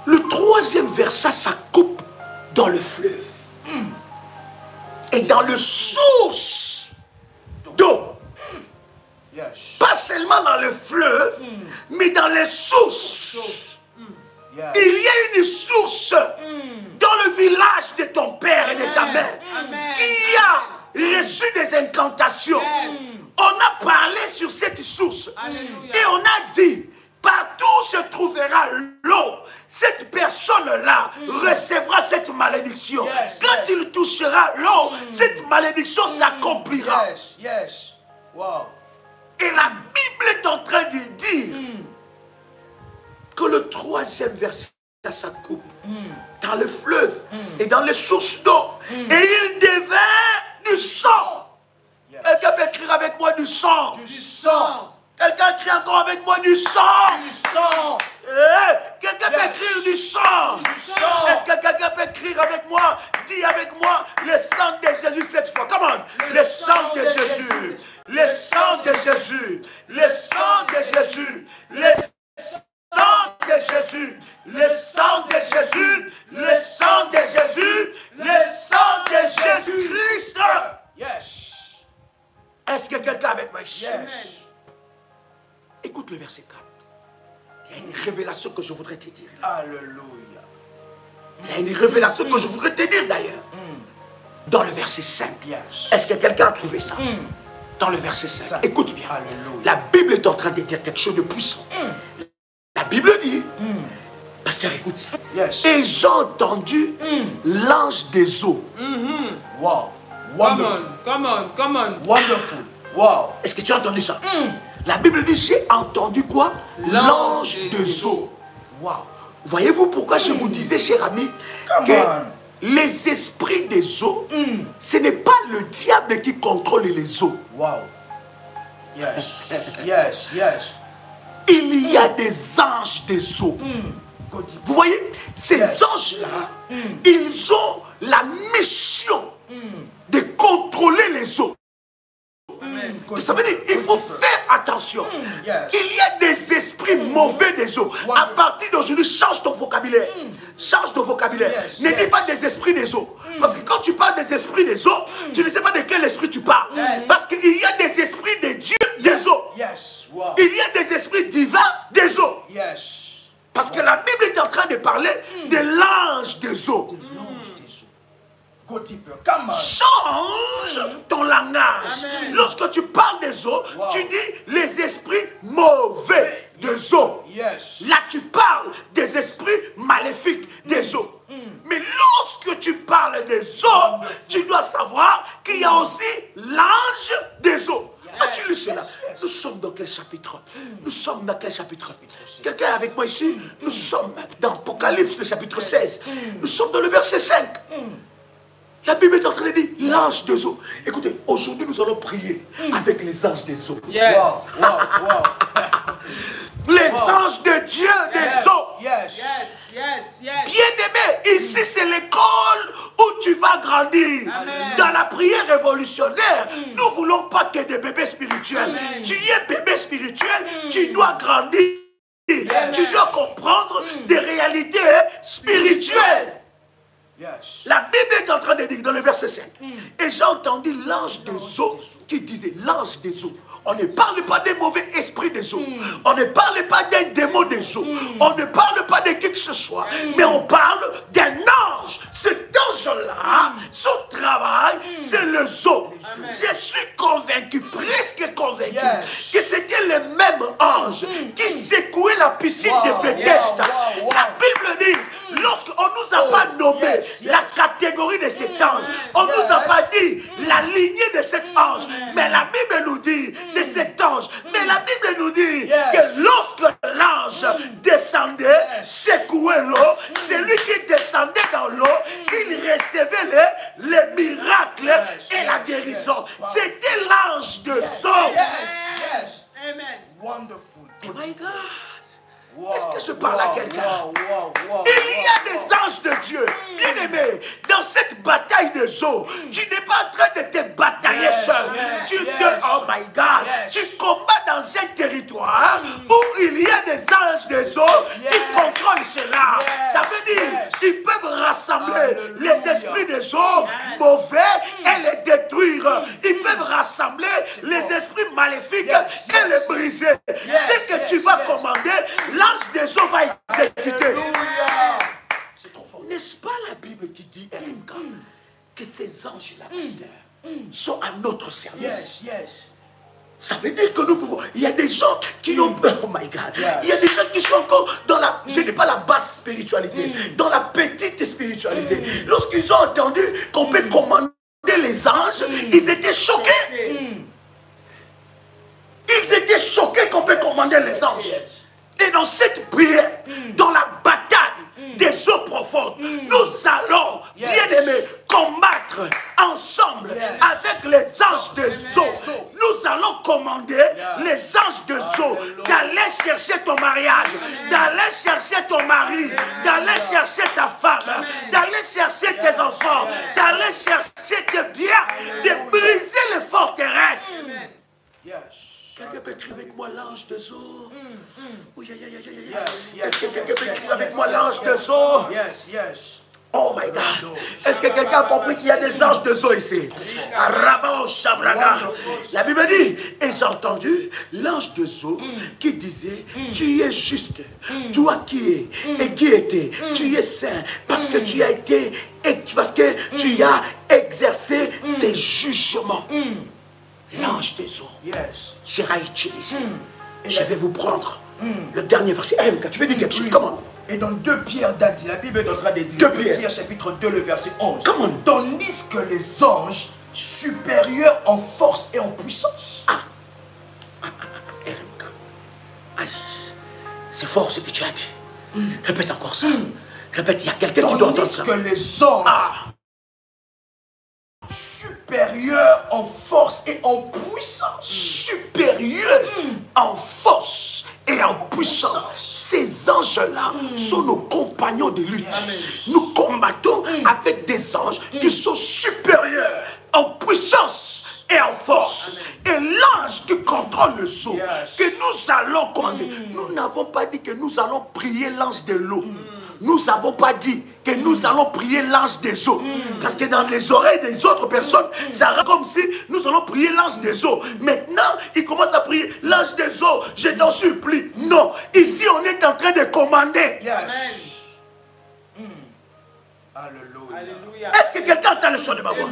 Le troisième verset, ça coupe dans le fleuve. Et dans le source d'eau. Pas seulement dans le fleuve, mais dans les sources. Il y a une source dans le village de ton père et de ta mère qui a reçu des incantations. On a parlé sur cette source et on a dit, partout où se trouvera l'eau, cette personne-là recevra cette malédiction. Quand il touchera l'eau, cette malédiction s'accomplira. Et la Bible est en train de dire que le troisième verset, ça coupe dans le fleuve et dans les sources d'eau. Et il devint du sang. Quelqu'un peut écrire avec moi du sang. Du sang. Quelqu'un crie encore avec moi du sang. Du sang. Quelqu'un peut écrire du sang. Est-ce que quelqu'un peut écrire avec moi? Dis avec moi le sang de Jésus cette fois. Come on. Le sang de Jésus. Le sang de Jésus. Le sang de Jésus. Le sang de Jésus. Le sang de Jésus. Le sang de Jésus. Le sang de Jésus-Christ. Yes. Est-ce que quelqu'un avec moi ici? Yes. Écoute le verset 4. Il y a une révélation que je voudrais te dire. Alléluia. Il y a une révélation que je voudrais te dire d'ailleurs. Dans le verset 5. Yes. Est-ce que quelqu'un a trouvé ça? Dans le verset 5. Écoute bien. Alléluia. La Bible est en train de dire quelque chose de puissant. La Bible dit, pasteur, écoute ça. Yes. Et j'ai entendu l'ange des eaux. Wow. Wonderful. Come on. Wonderful. Wow. Est-ce que tu as entendu ça? La Bible dit, j'ai entendu quoi? L'ange des eaux. Wow. Voyez-vous pourquoi je vous disais, cher ami, Come que on. les esprits des eaux, ce n'est pas le diable qui contrôle les eaux. Wow. Yes. Yes. Yes. Il y a des anges des eaux. Vous voyez, ces anges-là, ils ont la mission de contrôler les eaux. Ça veut dire qu'il faut faire attention. Il y a des esprits mauvais des eaux. À partir d'aujourd'hui, change ton vocabulaire. Change ton vocabulaire. Ne dis pas des esprits des eaux. Parce que quand tu parles des esprits des eaux, tu ne sais pas de quel esprit tu parles. Parce qu'il y a des esprits de Dieu des eaux. Il y a des esprits divins des eaux. Parce que la Bible est en train de parler de l'ange des eaux. Change ton langage. Lorsque tu parles des eaux, tu dis les esprits mauvais des eaux. Là, tu parles des esprits maléfiques des eaux. Mais lorsque tu parles des eaux, chapitre? Nous sommes dans quel chapitre? Quelqu'un est avec moi ici? Nous sommes dans Apocalypse, le chapitre 16. Nous sommes dans le verset 5. La Bible est en train de dire l'ange des eaux. Écoutez, aujourd'hui nous allons prier avec les anges des eaux. Yes. Les anges de Dieu des eaux. Yes. Bien-aimé, ici c'est l'école où tu vas grandir. Amen. Dans la prière révolutionnaire, nous ne voulons pas que des bébés spirituels. Amen. Tu es bébé spirituel, tu dois grandir. Amen. Tu dois comprendre des réalités spirituelles. La Bible est en train de dire dans le verset 5. Et j'ai entendu l'ange des eaux qui disait, l'ange des eaux. On ne parle pas des mauvais esprits des eaux. On ne parle pas d'un démon des eaux. On ne parle pas de qui que ce soit. Mais on parle d'un ange. Cet ange-là, son travail, c'est le zoo. Je suis convaincu, presque convaincu, que c'était le même ange qui secouait la piscine de Bethesda. La Bible dit, lorsqu'on ne nous a pas nommé la catégorie de cet ange, on ne nous a pas dit la lignée de cet ange, mais la Bible nous dit de cet ange. Mais la Bible nous dit que lorsque l'ange descendait, secouait l'eau, celui qui descendait dans l'eau, il recevait les miracles et la guérison. C'était l'ange de son. Amen. Wonderful. Oh my God. Est-ce que je parle à quelqu'un? Il y a des anges de Dieu. Bien aimé, dans cette bataille des eaux, tu n'es pas en train de te batailler seul. Oh my God, tu combats dans un territoire où il y a des anges des eaux qui contrôlent cela. Ça veut dire qu'ils peuvent rassembler les esprits des eaux mauvais et les détruire. Ils peuvent rassembler les esprits maléfiques et les briser. Ce que tu vas commander, l'ange des eaux va exécuter. C'est trop fort. N'est-ce pas la Bible qui dit, RMK, que ces anges-là, sont à notre service? Ça veut dire que nous pouvons. Il y a des gens qui ont peur. Oh my God. Il y a des gens qui sont encore dans la. Je ne dis pas la basse spiritualité, dans la petite spiritualité. Lorsqu'ils ont entendu qu'on peut commander les anges, ils étaient choqués. Ils étaient choqués qu'on peut commander les anges. Et dans cette prière, dans la bataille des eaux profondes, nous allons, bien aimés, combattre ensemble avec les anges des eaux. Nous allons commander les anges des eaux d'aller chercher ton mariage, d'aller chercher ton mari, d'aller chercher ta femme, d'aller chercher tes enfants, d'aller chercher tes biens, de briser les forteresses. Quelqu'un peut écrire avec moi l'ange des eaux? Est-ce que quelqu'un peut écrire avec moi l'ange des eaux? Oh my God. Est-ce que quelqu'un a compris qu'il y a des anges des eaux ici? La Bible dit, et j'ai entendu l'ange des eaux qui disait, tu es juste, toi qui es et qui étais, tu es saint, parce que tu as été, parce que tu as exercé ces jugements. L'ange des eaux sera utilisé. Je vais vous prendre le dernier verset. Tu veux dire quelque chose? Comment? Et dans 2 Pierre d'Adi, la Bible est en train de dire, 2 Pierre chapitre 2, le verset 11. Comment? Tandis que les anges supérieurs en force et en puissance. C'est fort ce que tu as dit. Répète encore ça. Répète, il y a quelqu'un qui doit entendre ça. Tandis que les anges supérieur en force et en puissance. Supérieur en force et en puissance. Ces anges-là sont nos compagnons de lutte. Nous combattons avec des anges qui sont supérieurs en puissance et en force. Et l'ange qui contrôle le sceau, que nous allons commander. Nous n'avons pas dit que nous allons prier l'ange de l'eau. Nous n'avons pas dit que nous allons prier l'ange des eaux. Parce que dans les oreilles des autres personnes, ça rend comme si nous allons prier l'ange des eaux. Maintenant, ils commencent à prier l'ange des eaux. Je t'en supplie. Non. Ici, on est en train de commander. Alléluia. Est-ce que quelqu'un entend le son de ma voix?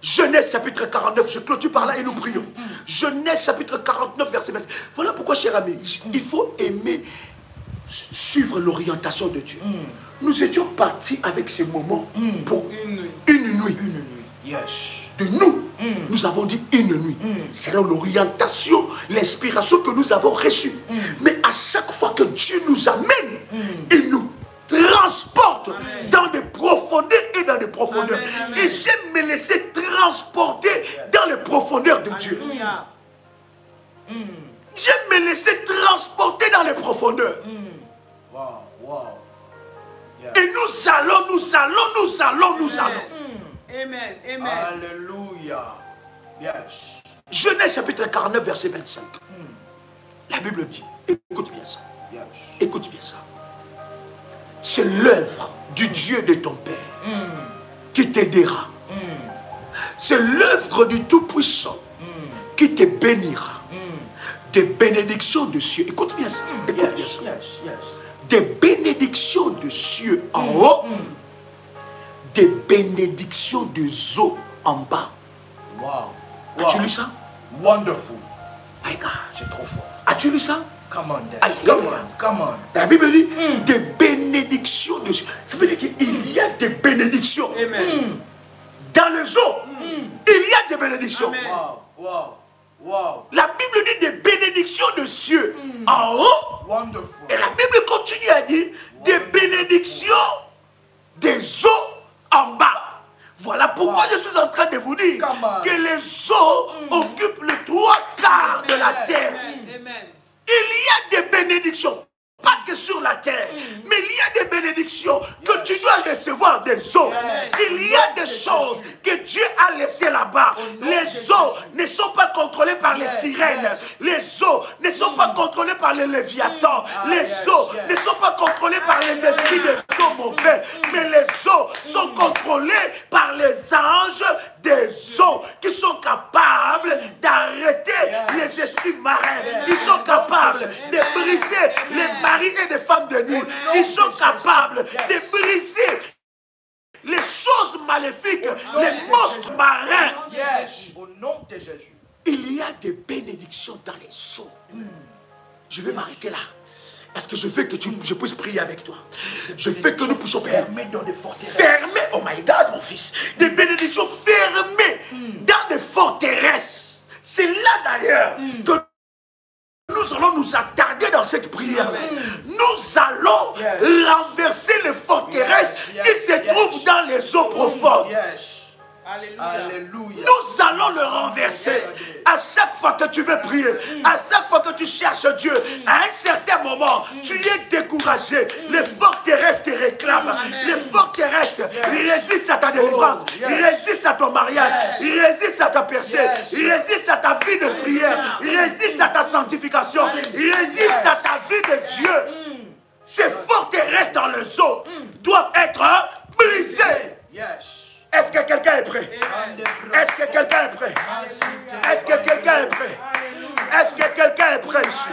Genèse chapitre 49, je clôture par là et nous prions. Genèse chapitre 49, verset 20. Voilà pourquoi, cher ami, il faut aimer suivre l'orientation de Dieu. Nous étions partis avec ces moments pour une nuit. de nous, nous avons dit une nuit. Selon l'orientation, l'inspiration que nous avons reçue. Mais à chaque fois que Dieu nous amène, il nous transporte dans des profondeurs et dans des profondeurs. Et j'aime me laisser transporter dans les profondeurs de Dieu. J'aime me laisser transporter dans les profondeurs. Et nous allons. Amen. Amen. Alléluia. Yes. Genèse chapitre 49, verset 25. La Bible dit, écoute bien ça. Yes. Écoute bien ça. C'est l'œuvre du Dieu de ton Père qui t'aidera. C'est l'œuvre du Tout-Puissant qui te bénira. Des bénédictions de cieux. Écoute bien ça. Écoute bien ça. Des bénédictions de cieux en haut. Des bénédictions des eaux en bas. Wow. As-tu lu ça? Wonderful. My God. C'est trop fort. As-tu lu ça? Come on, Dad. Come on. La Bible dit des bénédictions de cieux. Ça veut dire qu'il y a des bénédictions. Amen. Dans les eaux, il y a des bénédictions. Amen. Wow. La Bible dit des bénédictions de cieux en haut. Wonderful. Et la Bible continue à dire des bénédictions des eaux en bas. Voilà pourquoi je suis en train de vous dire que les eaux occupent le 3/4 de la terre. Amen. Il y a des bénédictions. Pas que sur la terre, mais il y a des bénédictions que tu dois recevoir des eaux. Il y a des choses que Dieu a laissées là-bas. Les eaux ne sont pas contrôlées par les sirènes. Les eaux ne sont pas contrôlées par les léviathans. Les eaux ne sont pas contrôlées par les esprits des eaux mauvais. Mais les eaux sont contrôlées par les anges des eaux qui sont capables d'arrêter les esprits marins. Ils sont capables de briser les maris et des femmes de nuit. Ils sont capables de briser les choses maléfiques, les monstres marins. Au nom de Jésus. Il y a des bénédictions dans les eaux. Je vais m'arrêter là. Parce que je veux que je puisse prier avec toi. Je veux que nous puissions fermer dans des forteresses. Fermer, oh my God, mon fils. Des bénédictions fermées dans des forteresses. C'est là d'ailleurs que nous allons nous attarder dans cette prière. Nous allons renverser les forteresses qui se trouvent dans les eaux profondes. Alléluia. Nous allons le renverser. À chaque fois que tu veux prier, à chaque fois que tu cherches Dieu, à un certain moment, tu es découragé. Les forteresses te réclament. Les forteresses résistent à ta délivrance. Ils résistent à ton mariage. Ils résistent à ta percée. Ils résistent à ta vie de prière. Ils résistent à ta sanctification. Ils résistent à ta vie de Dieu. Ces forteresses dans les eaux doivent être brisées. Est-ce que quelqu'un est prêt? Est-ce que quelqu'un est prêt? Est-ce que quelqu'un est prêt? Est-ce que quelqu'un est prêt ici?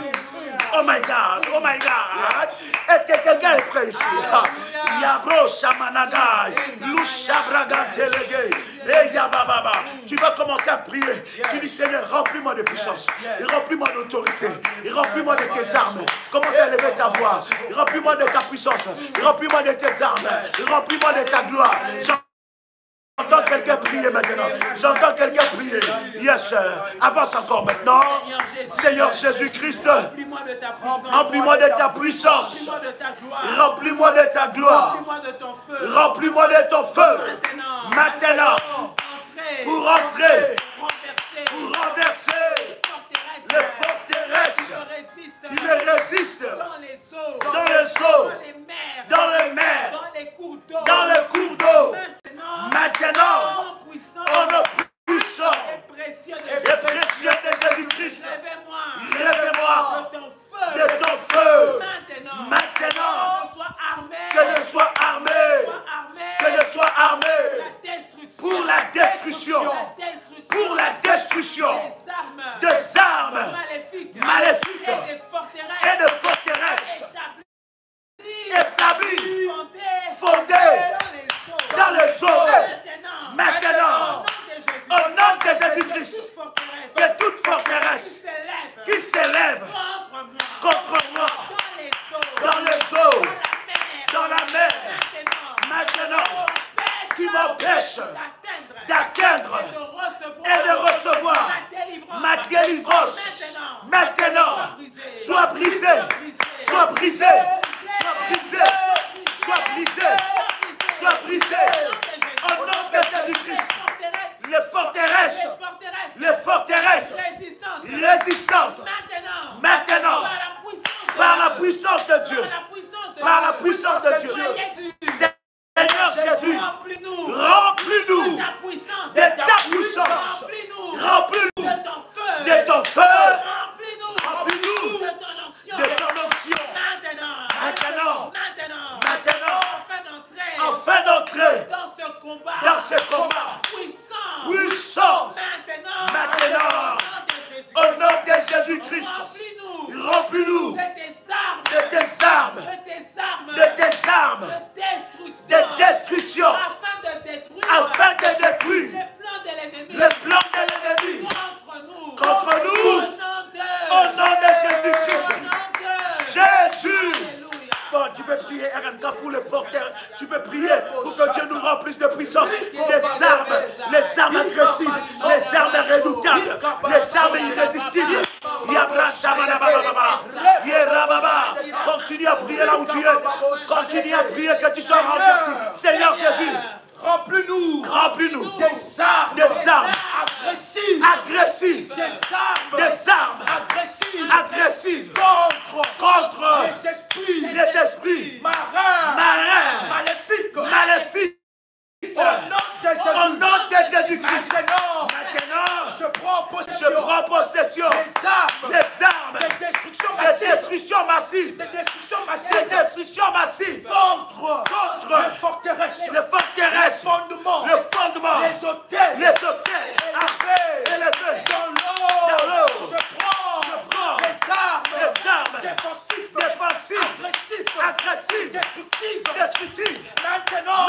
Oh my God, oh my God. Est-ce que quelqu'un est prêt ici? Yabro Shamanagai, Lushabraga Telege, et Yababa. Tu vas commencer à prier. Tu dis Seigneur, remplis-moi de puissance, remplis-moi d'autorité, remplis-moi de tes armes. Commence à lever ta voix. Remplis-moi de ta puissance, remplis-moi de tes armes, remplis-moi de ta gloire. J'entends quelqu'un prier maintenant. J'entends quelqu'un prier. Yes, avance encore maintenant. Seigneur Jésus-Christ, remplis-moi de ta puissance. Remplis-moi de ta gloire. Remplis-moi de ton feu. Maintenant, pour entrer, pour renverser les forteresses qui me résistent dans les eaux, dans les mers, dans les cours d'eau. Maintenant, au nom puissant et précieux de Jésus-Christ, lève-moi de ton feu. Maintenant, que je sois armé pour la destruction des armes maléfiques et de forteresses établies, fondées dans les eaux. Maintenant, au nom de Jésus-Christ, que toute forteresse qui s'élève brisé, sois brisé, sois brisé, sois brisé, sois brisé. Au nom de Jésus-Christ, les forteresses résistantes, maintenant, par la puissance de Dieu, par la puissance de Dieu, Seigneur Jésus, remplis-nous de ta puissance, remplis-nous de ton feu, remplis-nous de ton onction. Maintenant, afin d'entrer dans ce combat puissant, maintenant, au nom de Jésus-Christ, remplis-nous de tes armes, de destruction, afin de détruire le plan de l'ennemi contre nous, au nom de Jésus-Christ. Jésus. Bon, tu peux prier, RMK, pour les forteurs. Tu peux prier pour que Dieu nous remplisse de puissance. Les armes agressives, les armes redoutables, les armes irrésistibles. Continue à prier là où tu es. Continue à prier que tu sois rempli. Seigneur Jésus, remplis-nous des armes agressives, des armes agressives contre les esprits marins maléfiques. Au nom de Jésus-Christ, maintenant, je prends possession des armes de destruction massive contre les forteresses, le fondement, les hôtels élevés dans l'eau. Je prends les armes défensives, agressives, destructives. Maintenant,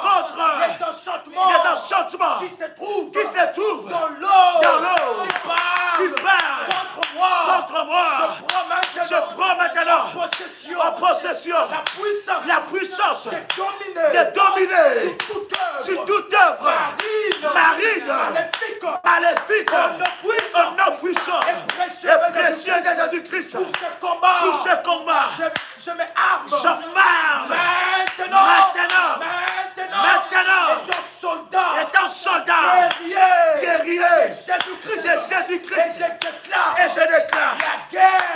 contre les enchantements qui se trouvent dans l'eau qui parlent contre moi. Je prends maintenant en possession la puissance de dominer sur toute œuvre marine, maléfique, au nom puissant et précieux de Jésus-Christ. Pour ce combat, je m'arme maintenant, étant soldat, guerrier de Jésus-Christ, et je déclare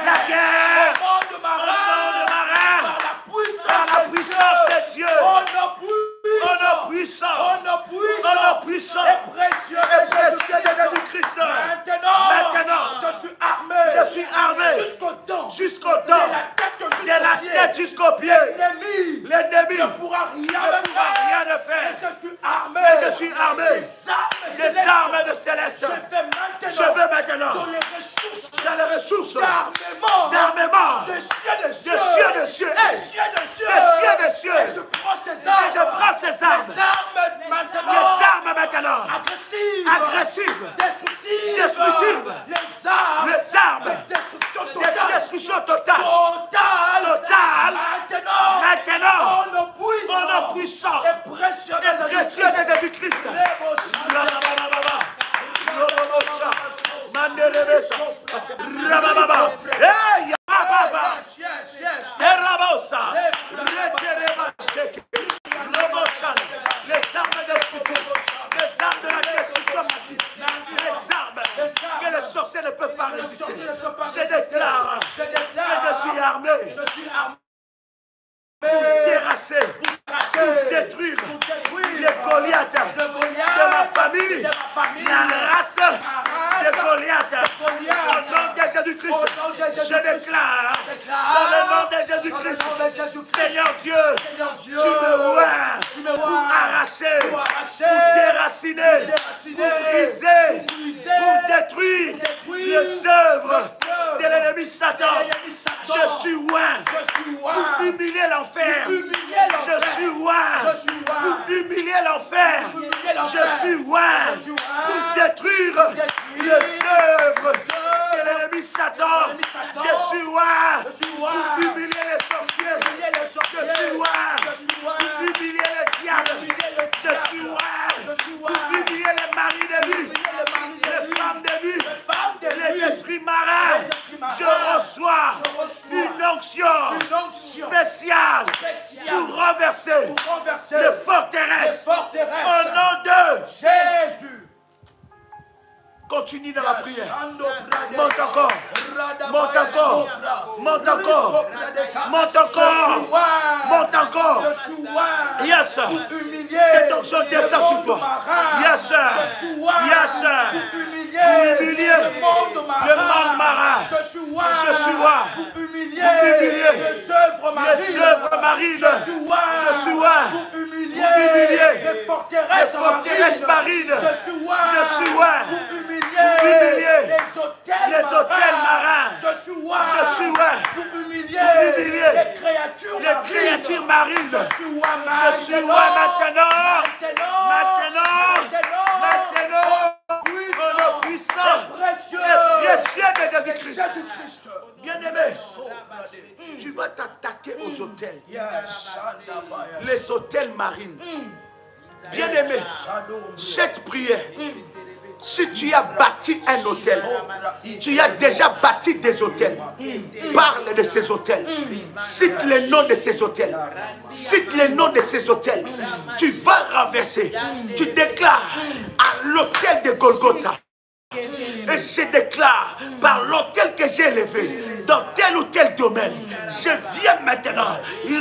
la guerre au nom de marin, par la puissance de Dieu, honneur puissant et précieux de Jésus-Christ. Maintenant, je suis armé jusqu'aux dents, de la tête jusqu'aux pieds. L'ennemi ne pourra rien me faire. Je suis armé des armes de céleste. Je veux maintenant dans les ressources d'armement de cieux. Et je prends ces armes. Les armes maintenant agressives, destructives, les armes de destruction totale. Maintenant, au nom puissant et précieux de Jésus-Christ. Les armes destructives, les armes de la destruction massive, les armes que les sorciers ne peuvent pas résister. Je déclare que je suis armé pour terrasser, pour détruire les Goliaths de ma famille, la race de Goliath. Au nom de Jésus-Christ, je déclare dans le nom de Jésus-Christ, Seigneur Dieu, tu me vois pour arracher, pour déraciner, pour briser, pour détruire les œuvres de l'ennemi Satan. Je suis loin pour humilier l'enfer. Je suis loin pour humilier l'enfer. Je suis loin pour détruire les œuvres de l'ennemi Satan. Je suis loin pour humilier les sorciers. Je suis loin pour humilier le diable. Je suis loin pour humilier les maris de vie, les femmes de vie, les esprits marins. Je reçois onction spéciale pour renverser les forteresses. Au nom de Jésus. Continue dans la prière. Monte encore. Monte encore. Monte encore. Monte encore. Monte encore. Yes, sir. Cette onction descend sur toi. Yes, sir. Yes, sir. Pour humilier le monde marin. Je suis roi. Pour humilier les œuvres marines. Je suis roi. Pour humilier les forteresses marines. Je suis roi. Pour humilier les hôtels marins. Je suis roi. Pour humilier les créatures marines. Je suis roi maintenant. Au nom puissant et précieux de Jésus-Christ. Bien-aimé, tu vas t'attaquer aux hôtels. Les hôtels marines. Bien-aimé, cette prière. Si tu as bâti un hôtel, tu as déjà bâti des hôtels. Parle de ces hôtels. Cite les noms de ces hôtels. Cite les noms de ces hôtels. Tu vas renverser. Tu déclares à l'hôtel de Golgotha. Et je déclare par l'hôtel que j'ai élevé dans tel ou tel domaine, je viens maintenant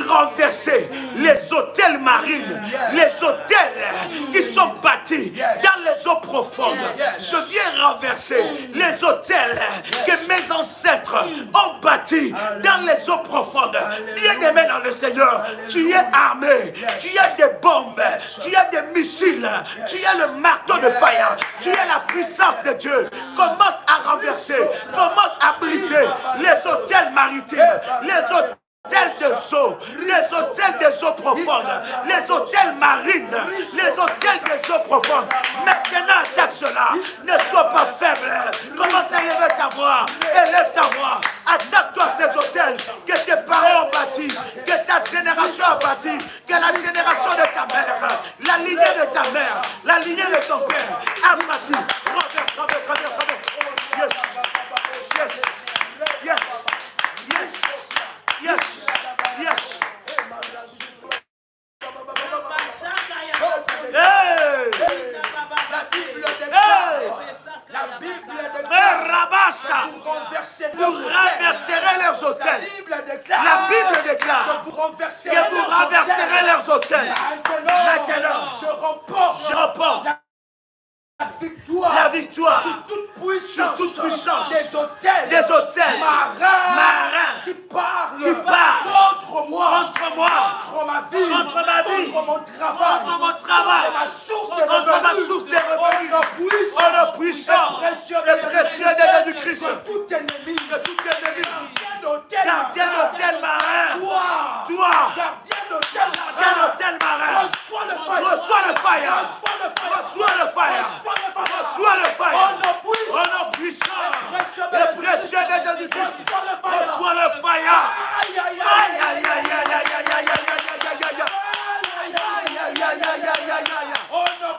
renverser les hôtels marines, les hôtels qui sont bâtis dans les eaux profondes. Je viens renverser les hôtels que mes ancêtres ont bâtis dans les eaux profondes. Bien-aimé dans le Seigneur, tu es armé, tu as des bombes, tu as des missiles, tu as le marteau de fire, tu as la puissance de Dieu. Commence à renverser, commence à briser les hôtels maritimes, les hôtels de eaux, les hôtels des eaux profondes, les hôtels marines, les hôtels des eaux profondes. Maintenant, attaque cela. Ne sois pas faible. Commence à élever ta voix. Élève ta voix. Attaque-toi ces hôtels que tes parents ont bâtis, que ta génération a bâti, que la génération de ta mère, la lignée de ta mère, la lignée de ton père a bâti. Renverse, renverse, renverse, renverse. Yes. Yes. Yes. Yes. Yes. Yes. Hey. La Bible vous renverserez leurs hôtels. La Bible déclare que vous renverserez leurs hôtels. Maintenant, je remporte la victoire sur toute puissance des hôtels marins qui parlent contre moi, contre ma vie, contre mon travail, contre ma source de revenus. Au nom puissant et précieux de Jésus-Christ, que tout ennemi, gardien d'hôtel marin, toi, gardien d'hôtel marin, reçois le fire, reçois le fire. Reçois le fire. Au nom puissant et précieux de Jésus-Christ. Reçois le fire.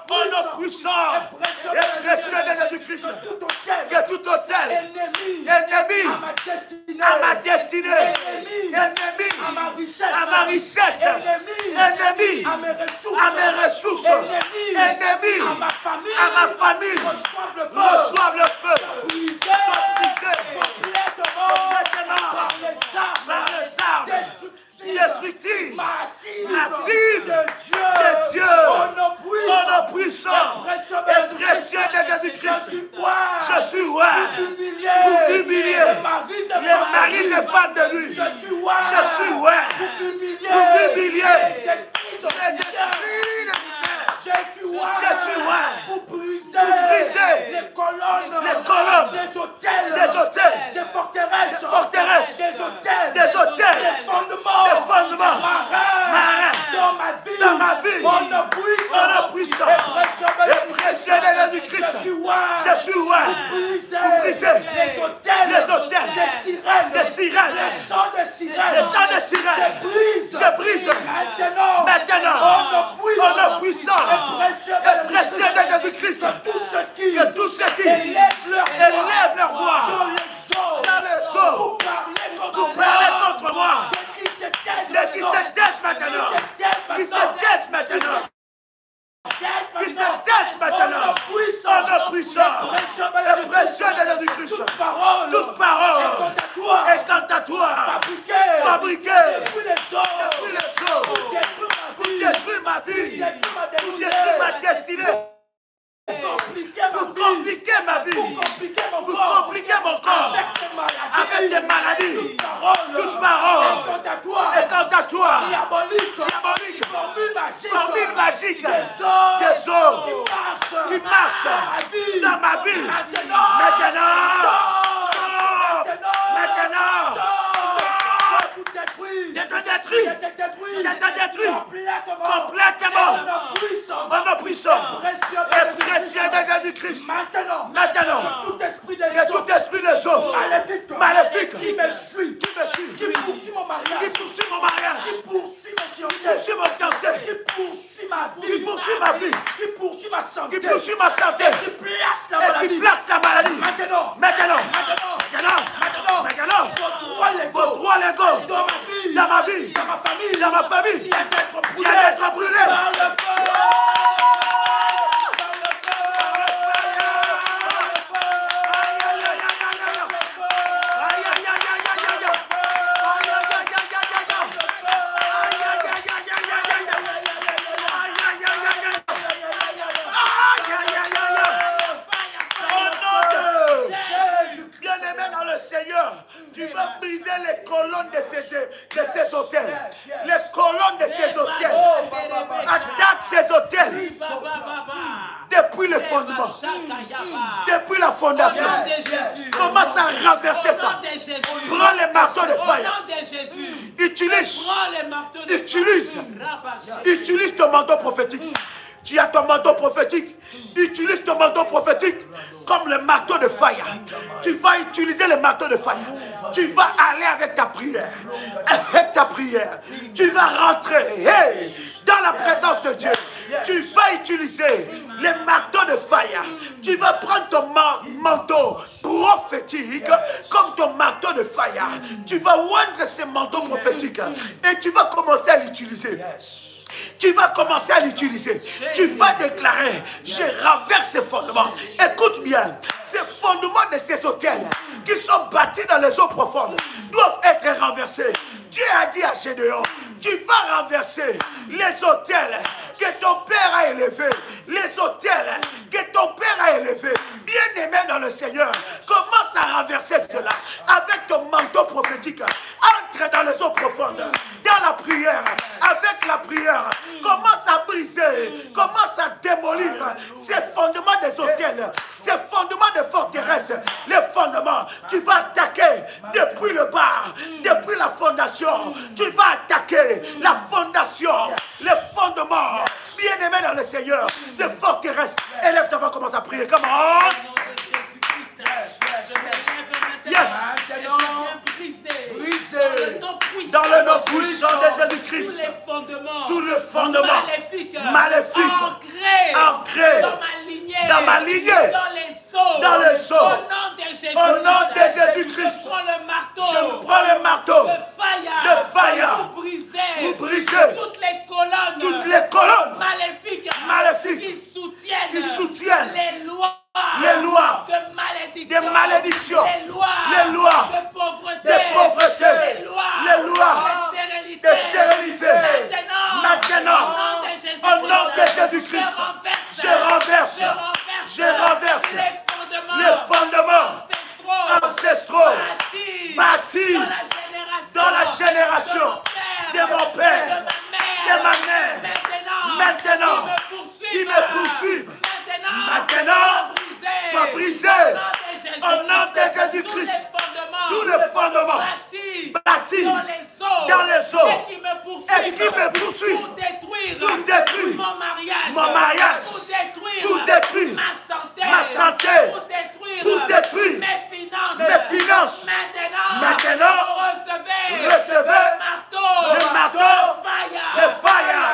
Au nom puissant et précieux de Jésus-Christ. Que tout hôtel ennemi à ma destinée, ennemi à ma richesse, ennemi à mes ressources, ennemi à ma famille, reçoivent le feu, sont brisés complètement par les armes destructives, massives de Dieu, au nom puissant et précieux de Jésus-Christ. Je suis roi pour humilier les maris et femmes de lui. Je suis roi pour humilier les esprits de je suis roi pour briser les colonnes des hôtels, des forteresses, des hôtels, des fondements marins dans ma vie. Au nom puissant et précieux de Jésus-Christ. Je suis roi pour briser les hôtels, des sirènes, les chants de sirènes. Je brise maintenant au nom puissant et précieux de Jésus-Christ, que tous ceux qui élèvent leur voix dans les eaux pour parler contre des maladies, toute parole, et quant à toi, diabolique, formule magique, des eaux qui marchent dans ma vie. Maintenant, je te détruis complètement en nos puissants et précieux de Jésus-Christ. Maintenant, tout esprit des eaux maléfiques qui me suit, qui poursuit mon mariage, qui poursuit mon fiancé, qui poursuit ma vie, qui poursuit ma santé, qui place la maladie. Maintenant, vos droits légaux dans ma vie, dans ma famille, vient d'être brûlé par le feu. Tu vas briser les colonnes de ces hôtels. Les colonnes de ces hôtels. Attaque ces hôtels. Depuis le fondement. Depuis la fondation. Commence à renverser ça. Prends les marteaux de fire. Utilise ton manteau prophétique. Tu as ton manteau prophétique. Utilise ton manteau prophétique comme le marteau de fire. Tu vas utiliser le marteau de fire. Tu vas aller avec ta prière. Avec ta prière. Tu vas rentrer dans la présence de Dieu. Tu vas utiliser les marteaux de fire. Tu vas prendre ton manteau prophétique comme ton marteau de fire. Tu vas oindre ce manteau prophétique et tu vas commencer à l'utiliser. Tu vas commencer à l'utiliser. Tu vas déclarer, je renverse ces fondements. Écoute bien, ces fondements de ces hôtels qui sont bâtis dans les eaux profondes doivent être renversés. Dieu a dit à Gédéon, tu vas renverser les hôtels que ton père a élevés. Les hôtels que ton père a élevés. Bien-aimé dans le Seigneur, commence à renverser cela avec ton manteau prophétique. Entre dans les eaux profondes, dans la prière, avec la prière. Commence à briser, commence à démolir ces fondements des hôtels, ces fondements de forteresses. Les fondements, tu vas attaquer depuis le bas, depuis la fondation. Tu vas attaquer la fondation, les fondements. Bien-aimé dans le Seigneur, de forteresses. Élève-toi, va commencer à prier. Comment? Yes. Dans le nom puissant de Jésus-Christ, tout le fondement maléfique ancré dans ma lignée, dans les eaux, au nom de Jésus-Christ, je prends le marteau de fire pour briser toutes les colonnes maléfiques qui soutiennent les lois de malédiction, les lois de pauvreté, les lois de stérilité. Maintenant, au nom de Jésus-Christ, je renverse les fondements ancestraux bâtis dans la génération de mon père, de ma mère, maintenant, qui me poursuivent. Maintenant, sois brisé au nom de Jésus-Christ. Tous les fondements bâtis dans les eaux et qui me poursuivent pour détruire mon mariage, pour détruire ma santé, pour détruire mes finances. Maintenant, recevez le marteau de fire.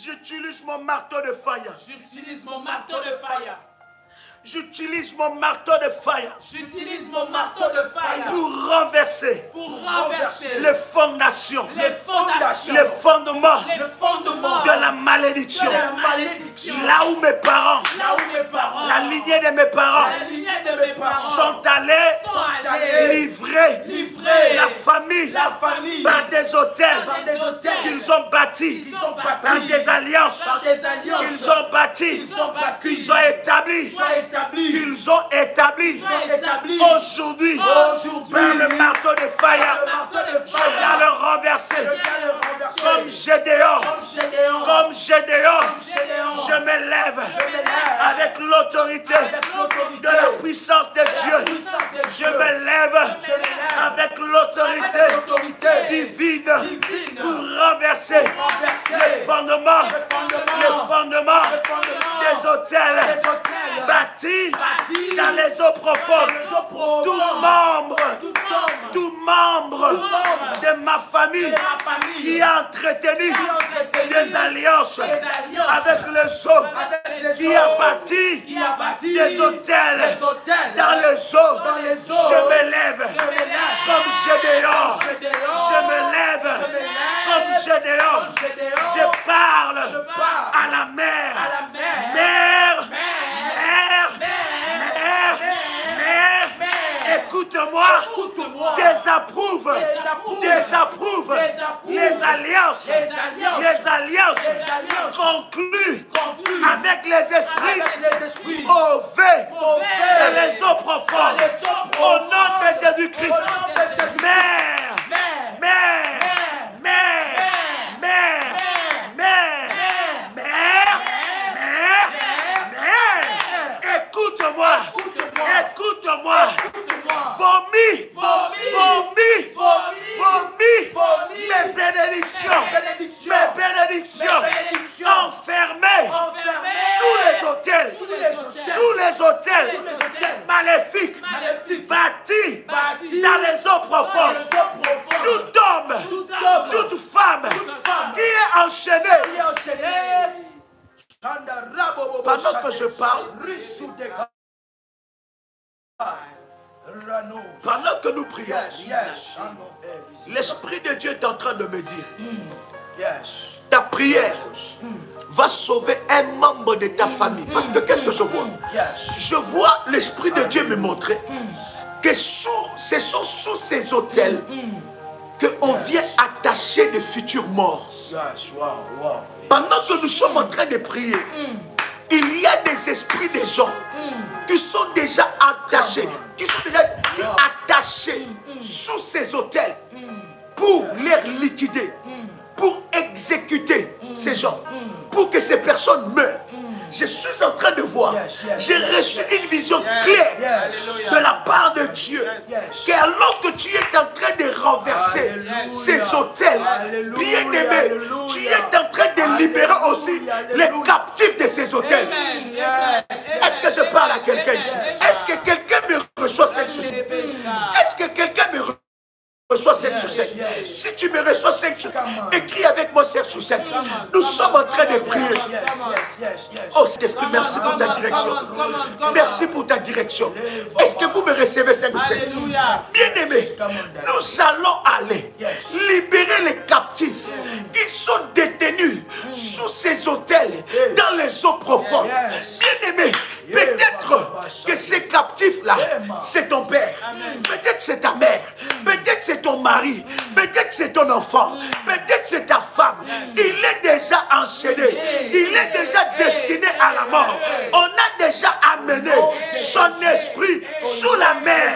J'utilise mon marteau de fire. J'utilise mon marteau de fire. J'utilise mon marteau de fire. J'utilise mon marteau de fire. Pour renverser renverser les fondations, les fondements de la malédiction. Là où mes parents, la lignée de mes parents sont allés livrer la famille par des hôtels qu'ils ont bâtis, par des alliances qu'ils ont bâtis, qu'ils ont établis, aujourd'hui, par le marteau de Faya, je viens le renverser. Comme Gédéon, je me lève avec l'autorité de la puissance de Dieu. Je me lève avec l'autorité divine pour renverser les fondements des hôtels bâtis dans les eaux profondes. Tout membre de ma famille qui a entretenu des alliances avec les eaux, qui a bâti des hôtels dans les eaux, je me lève comme Gédéon. Je me lève comme Gédéon. Je parle à la mer. Mère, écoute-moi, désapprouve les alliances conclues avec les esprits mauvais dans les eaux profondes. Au nom de Jésus-Christ, écoute-moi, vomis mes bénédictions enfermées sous les hôtels maléfiques bâtis dans les eaux profondes. Tout homme, toute femme qui est enchaînée. Pendant que je parle, pendant que nous prions, l'Esprit de Dieu est en train de me dire, ta prière va sauver un membre de ta famille. Parce que qu'est-ce que je vois? Je vois l'Esprit de Dieu me montrer que ce sont sous ces hôtels qu'on vient attacher de futurs morts. Pendant que nous sommes en train de prier, il y a des esprits des gens qui sont déjà attachés, sous ces hôtels pour les liquider, pour exécuter ces gens, pour que ces personnes meurent. Je suis en train de voir, j'ai reçu une vision claire de la part de Dieu, qu'alors que tu es en train de renverser ces hôtels, bien-aimé, tu es en train de libérer aussi les captifs de ces hôtels. Est-ce que je parle à quelqu'un ici? Est-ce que quelqu'un me reçoit 5 sur 5? Est-ce que quelqu'un me reçoit 5 sur 5? Si tu me reçois 5 sur 5, écris avec moi 5 sur 5. Nous sommes en train de prier. Oh Saint-Esprit, merci pour ta direction. Merci pour ta direction. Est-ce que vous me recevez 5 sur 5? Bien-aimés, nous allons aller libérer les captifs qui sont détenus sous ces hôtels dans les eaux profondes. Bien-aimés, peut-être que ces captifs-là, c'est ton père. Peut-être c'est ta mère. Peut-être c'est ton mari. Peut-être c'est ton enfant. Peut-être c'est ta femme. Il est déjà enchaîné. Il est déjà destiné à la mort. On a déjà amené son esprit sous la mer.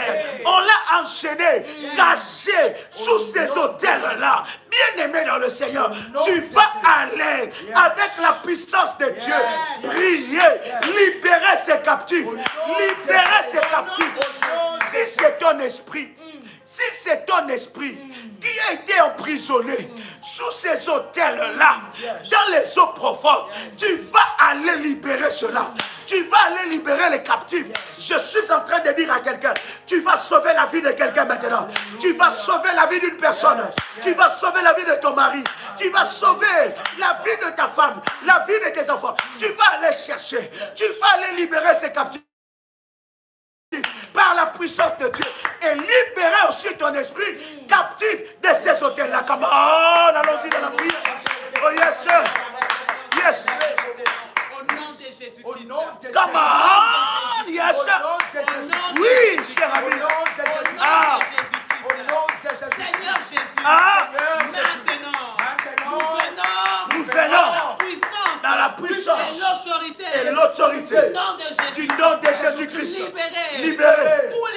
On l'a enchaîné, caché sous ces hôtels-là. Bien-aimé dans le Seigneur, tu vas aller avec la puissance de Dieu, prier, libérer ces captifs, libérer ces captifs. Si c'est ton esprit, qui a été emprisonné sous ces hôtels-là, dans les eaux profondes, tu vas aller libérer cela. Tu vas aller libérer les captifs. Je suis en train de dire à quelqu'un, tu vas sauver la vie de quelqu'un maintenant. Tu vas sauver la vie d'une personne. Tu vas sauver la vie de ton mari. Tu vas sauver la vie de ta femme, la vie de tes enfants. Tu vas aller chercher. Tu vas aller libérer ces captifs par la puissance de Dieu et libérer aussi ton ton esprit captif de ces hôtels-là. Come on, allons-y dans la prière. Oh yes, sir. Yes. Au nom de Jésus-Christ. Come on, yes, sir. Oui, cher ami. Ah. Seigneur Jésus, Ah. maintenant, nous venons dans la puissance et l'autorité du nom de Jésus-Christ. Libérer tous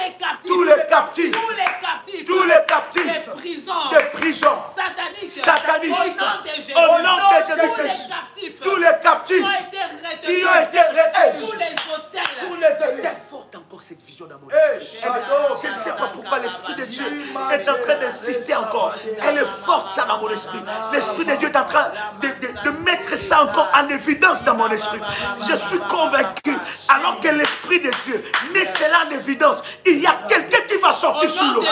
les captifs des prisons sataniques au nom de Jésus-Christ. Tous les captifs qui ont été retenus. Tous les hôtels. Forte encore cette vision dans mon esprit. Je ne sais pas pourquoi l'Esprit de Dieu est en train d'insister encore. Elle est forte ça dans mon esprit. L'Esprit de Dieu est en train de mettre ça encore en évidence dans mon esprit. Je suis convaincu, alors que l'Esprit de Dieu met cela en évidence, il y a quelqu'un qui va sortir sous l'eau.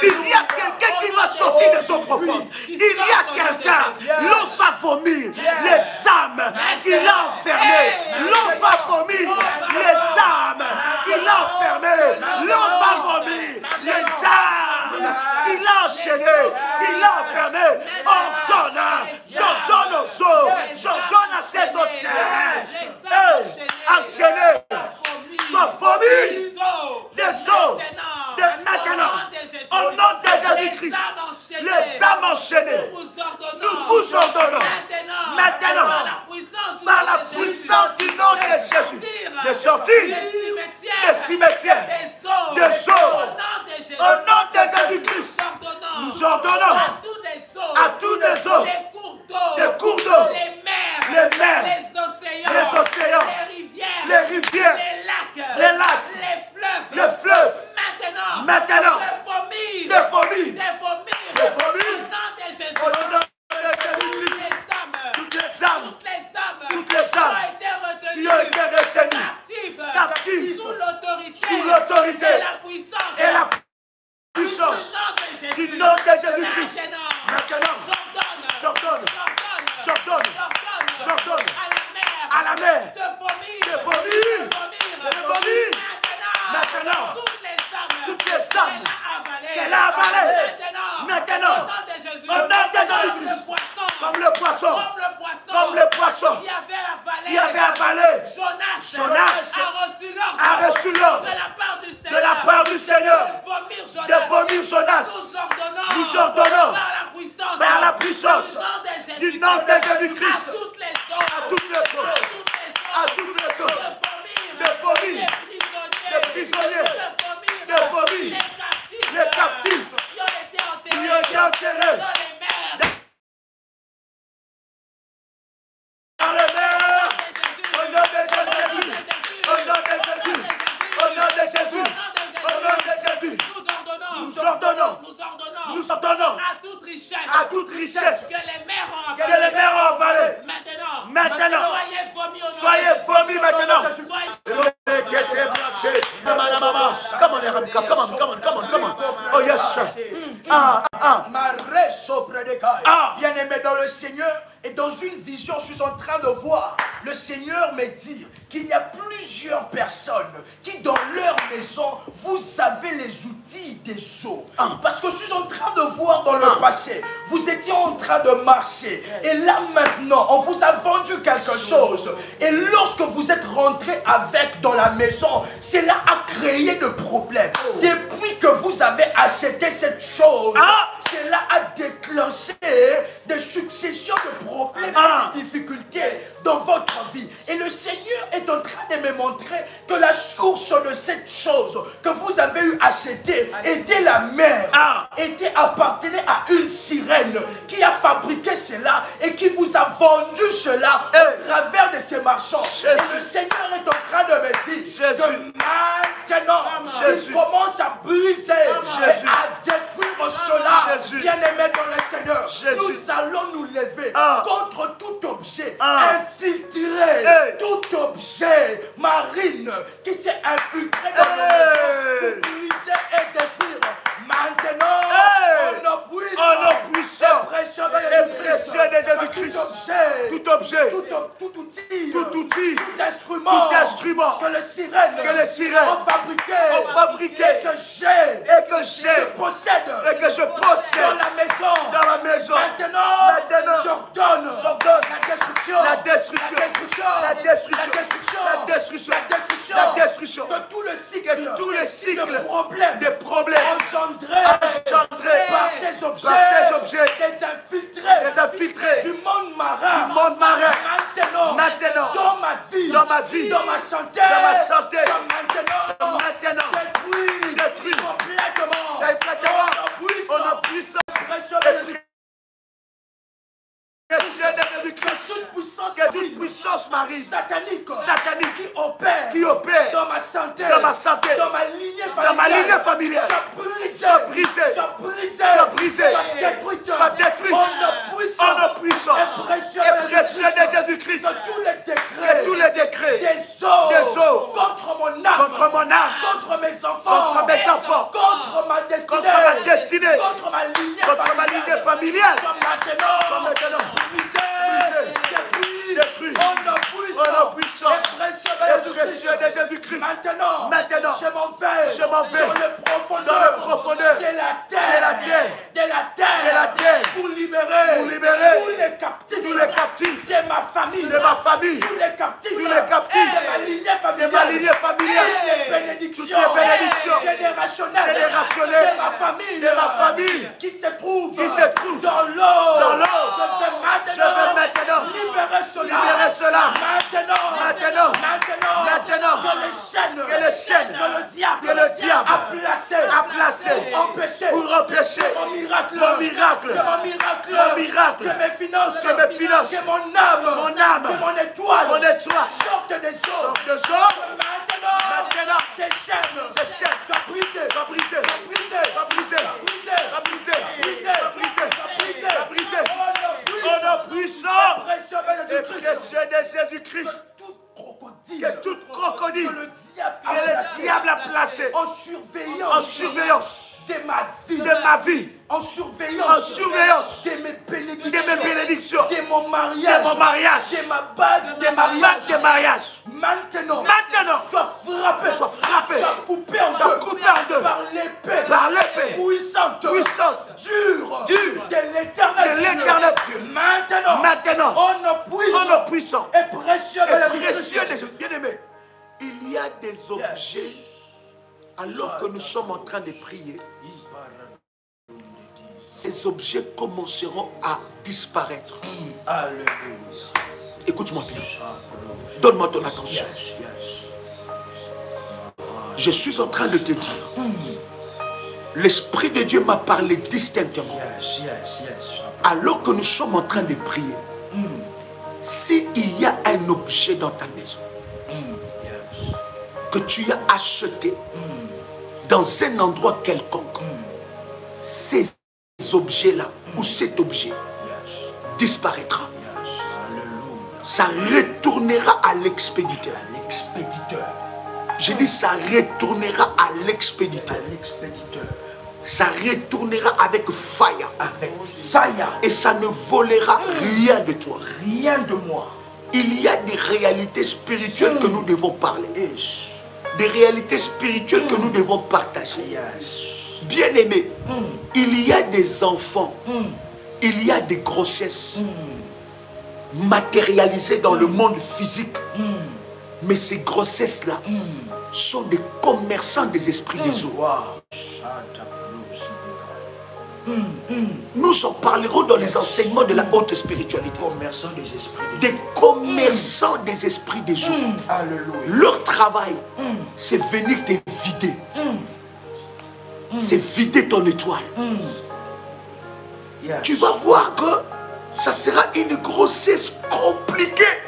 Il y a quelqu'un qui va sortir des eaux profondes. Il y a quelqu'un, l'eau va vomir les âmes qu'il a enfermées. L'eau va vomir les âmes qu'il a enfermées. L'eau va vomir les âmes qu'il a enchaînées, qu'il a enfermées. J'ordonne aux eaux, j'ordonne à ces hôtels enchaînés, soient vomis des eaux de maintenant. Au nom de Jésus-Christ, les âmes enchaînées, nous vous ordonnons maintenant, par la puissance du nom de Jésus, de sortir des cimetières, des eaux. Au nom de Jésus-Christ, nous ordonnons à tous les eaux, des cours d'eau, les mers, les océans, les rivières, les lacs, les fleuves, maintenant, des vomis, au nom de Jésus-Christ, toutes les âmes qui ont été retenues, captives, sous l'autorité et la puissance du nom de Jésus-Christ. Maintenant, j'ordonne à la mer de vomir. Maintenant, toutes les âmes qu'elle a avalées. Maintenant, au nom de Jésus-Christ, comme le poisson qui avait avalé, Jonas a reçu l'ordre de la part du Seigneur de vomir Jonas. Nous ordonnons par la puissance du nom de Jésus-Christ à toutes les eaux, de vomir les prisonniers, de vomir les captifs qui ont été enterrés dans les mers. Au nom de Jésus, au nom de Jésus, au nom de Jésus, au nom de Jésus, nous ordonnons à toute richesse que les mers ont avalé. Maintenant, soyez vomis maintenant. Come on. Oh yes, sir. Bien-aimé dans le Seigneur, et dans une vision, je suis en train de voir le Seigneur me dire qu'il y a plusieurs personnes qui dans leur maison, vous avez les outils des eaux. Parce que je suis en train de voir dans le passé, vous étiez en train de marcher. Et là maintenant, on vous a vendu quelque chose. Et lorsque vous êtes rentré avec dans la maison, cela a créé de problèmes. Depuis que vous avez acheté cette chose, cela a déclenché des successions de problèmes et de difficultés dans votre vie. Et le Seigneur est en train de me montrer que la source de cette chose que vous avez eu achetée était la mer, appartenait à une sirène qui a fabriqué cela et qui vous a vendu cela au travers de ces marchands. Et le Seigneur est en train de me dire que maintenant, il commence à briser et à détruire cela. Bien-aimé dans le Seigneur, nous allons nous lever contre tout objet infiltré, tout objet marine qui s'est infiltré dans nos maisons pour briser et détruire. Maintenant, on a puissant et précieux de Jésus-Christ. Tout objet, tout outil, tout instrument que les sirènes ont fabriqué et que j'ai possède. Et que je possède. Dans la maison. Dans la maison. Maintenant. J'ordonne. La destruction. La destruction. La destruction. La destruction. La destruction. La destruction. De tout le cycle. De tous les cycles. Des problèmes. Engendrés. Par ces objets. Des infiltrés. Du monde marin. Maintenant. Dans ma vie. Dans ma santé. Maintenant. Détruit. Complètement. On a puissance. Que toute puissance marine satanique qui opère dans ma santé, dans ma lignée familiale, soit brisée, soit détruite, en puissant et précieux de Jésus-Christ, que tous les décrets des eaux contre mon âme, contre mes enfants, contre ma destinée, contre ma lignée familiale, sont maintenant détruits. Au puissant et précieux de Jésus-Christ. Maintenant, je m'en vais dans le profondeur de la terre, pour libérer tous les captifs de ma famille, tous les captifs de ma lignée familiale, toutes les bénédictions générationnelles de ma famille qui se trouvent dans l'eau. Je vais maintenant libérer cela. Maintenant, que les chaînes que le diable a placé pour empêcher mon miracle, que mes finances, que mon âme, que mon étoile sortent des eaux. Maintenant, ces chaînes sont brisées. Au nom puissant et précieux de Jésus-Christ, que tout crocodile que le diable a placé en surveillance de ma vie, en surveillance de mes bénédictions, de mon mariage, de ma bague de mariage. Maintenant, sois frappé, sois coupé en deux par l'épée puissante, dure de l'éternel Dieu. Maintenant, on puissant et précieux de Jésus. Bien-aimé, il y a des objets, alors que nous sommes en train de prier, ces objets commenceront à disparaître. Écoute-moi bien. Donne-moi ton attention. Je suis en train de te dire, l'Esprit de Dieu m'a parlé distinctement. Alors que nous sommes en train de prier, s'il y a un objet dans ta maison que tu as acheté dans un endroit quelconque, ces objets-là ou cet objet disparaîtra. Ça retournera à l'expéditeur. Je dis ça retournera à l'expéditeur. Ça retournera avec faille. Et ça ne volera rien de toi. Rien de moi. Il y a des réalités spirituelles que nous devons parler. Des réalités spirituelles que nous devons partager. Bien-aimés, il y a des enfants, il y a des grossesses matérialisées dans le monde physique. Mais ces grossesses-là sont des commerçants des esprits des eaux. Nous en parlerons dans les enseignements de la haute spiritualité. Des commerçants des esprits des eaux. Leur travail, c'est venir te vider. C'est vider ton étoile. Tu vas voir que ça sera une grossesse compliquée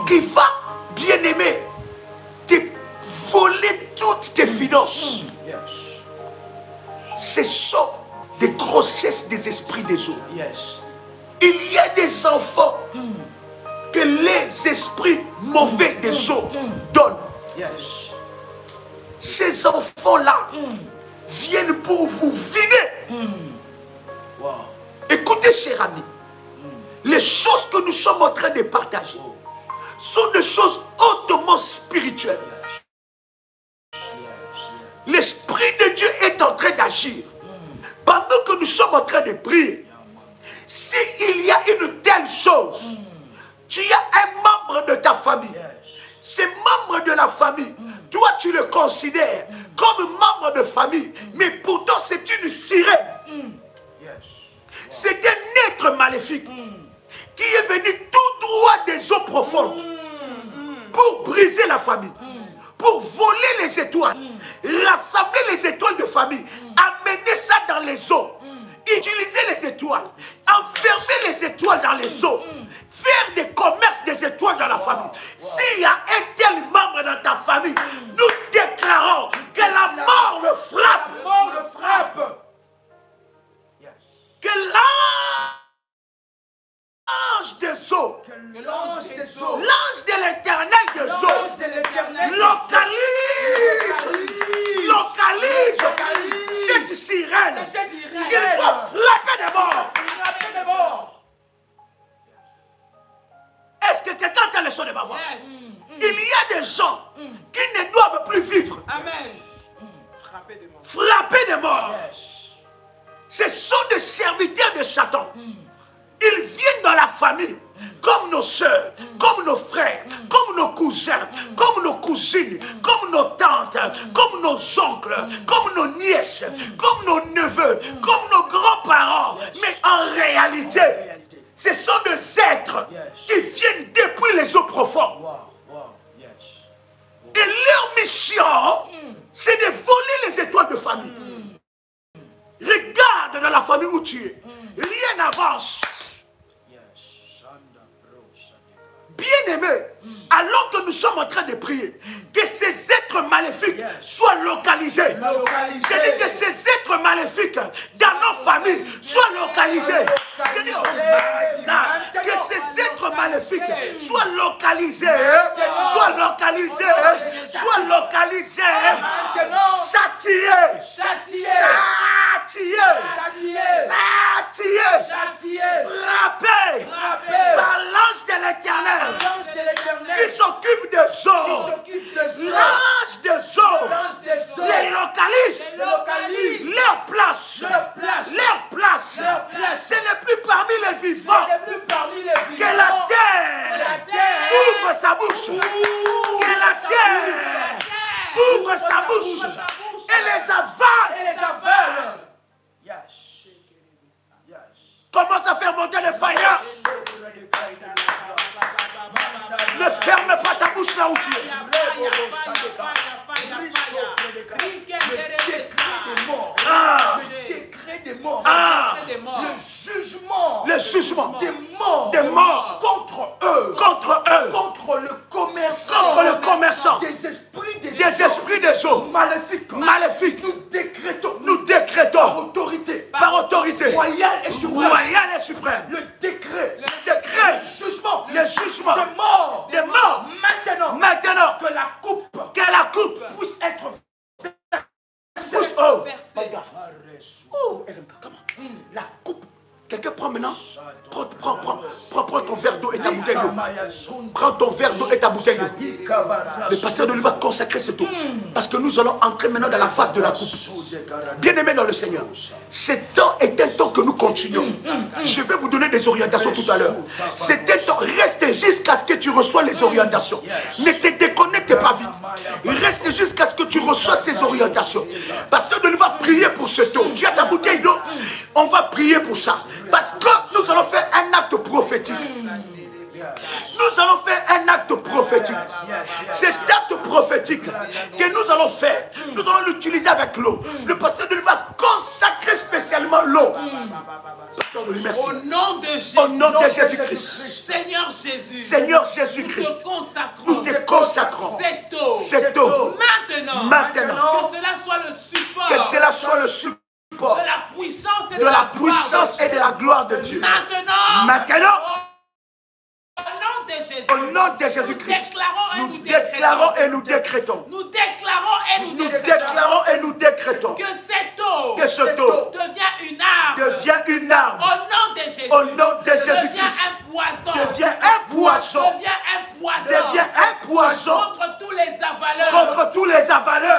qui va, bien aimé, te voler toutes tes finances. Ce sont des grossesses des esprits des eaux. Il y a des enfants que les esprits mauvais des eaux donnent. Ces enfants-là viennent pour vous vider. Écoutez, chers amis, les choses que nous sommes en train de partager sont des choses hautement spirituelles. L'Esprit de Dieu est en train d'agir. Pendant que nous sommes en train de prier, s'il y a une telle chose, tu as un membre de ta famille. Ce membre de la famille, toi tu le considères comme membre de famille, mais pourtant c'est une sirène. C'est un être maléfique qui est venu tout droit des eaux profondes pour briser la famille, pour voler les étoiles, rassembler les étoiles de famille, amener ça dans les eaux, utiliser les étoiles, enfermer les étoiles dans les eaux, faire des commerces des étoiles dans la famille. S'il y a un tel membre dans ta famille, nous déclarons que la mort le frappe. La mort le frappe. Que l'ange des eaux, l'ange de l'éternel des eaux, localise cette sirène, qu'il soit frappé de mort. Est-ce que quelqu'un entend le son de ma voix? Il y a des gens qui ne doivent plus vivre. Amen. Frappés de mort. Ce sont des serviteurs de Satan. Ils viennent dans la famille, comme nos soeurs, comme nos frères, comme nos cousins, comme nos cousines, comme nos tantes, comme nos oncles, comme nos nièces, comme nos neveux, comme nos grands-parents. Mais en réalité, ce sont des êtres qui viennent depuis les eaux profondes. Et leur mission, c'est de voler les étoiles de famille. Regarde dans la famille où tu es. Rien n'avance. Bien-aimé, alors que nous sommes en train de prier, que ces êtres maléfiques soient localisés. Je dis que ces êtres maléfiques dans nos familles soient localisés. Je dis, oh my God, que ces êtres maléfiques soient localisés, soient localisés, soient localisés, châtiés, frappés par l'ange de l'éternel. Qui s'occupe des eaux, l'ange des eaux, les localise, leur place, ce n'est plus parmi les vivants que la terre ouvre sa bouche, que la terre ouvre sa bouche et les avale. Commence à faire monter les faillards. Ne ferme pas ta bouche là où tu es. Le jugement des morts contre eux, contre le commerçant, des esprits des eaux maléfiques. Nous décrétons par autorité royale et suprême le décret, le jugement des morts. Maintenant que la coupe puisse être versée. La coupe. Quelqu'un prend maintenant. Prends ton verre d'eau et ta bouteille d'eau. Prends ton verre d'eau et ta bouteille d'eau. Le pasteur de lui va consacrer cette eau. Parce que nous allons entrer maintenant dans la phase de la coupe. Bien-aimés dans le Seigneur, ce temps est un temps que nous continuons. Je vais vous donner des orientations tout à l'heure. C'est un temps. Reste jusqu'à ce que tu reçois les orientations. Ne te déconnecte pas vite. Reste jusqu'à ce que tu reçois ces orientations. Pasteur de lui va prier pour cette eau. Tu as ta bouteille d'eau. On va prier pour ça. Parce que nous allons faire un acte prophétique. Nous allons faire un acte prophétique. Cet acte prophétique que nous allons faire, nous allons l'utiliser avec l'eau. Le pasteur de lui va consacrer spécialement l'eau. Au nom de Jésus-Christ. Seigneur Jésus-Christ. Nous te consacrons cette eau. Maintenant. Que cela soit le support. De la puissance et de la gloire de Dieu. Maintenant, au nom de Jésus-Christ, nous déclarons et nous décrétons. Nous déclarons et nous décrétons que cette eau devient une arme. Au nom de Jésus-Christ, devient un poison. Devient un poison contre tous les avaleurs. Contre tous les avaleurs.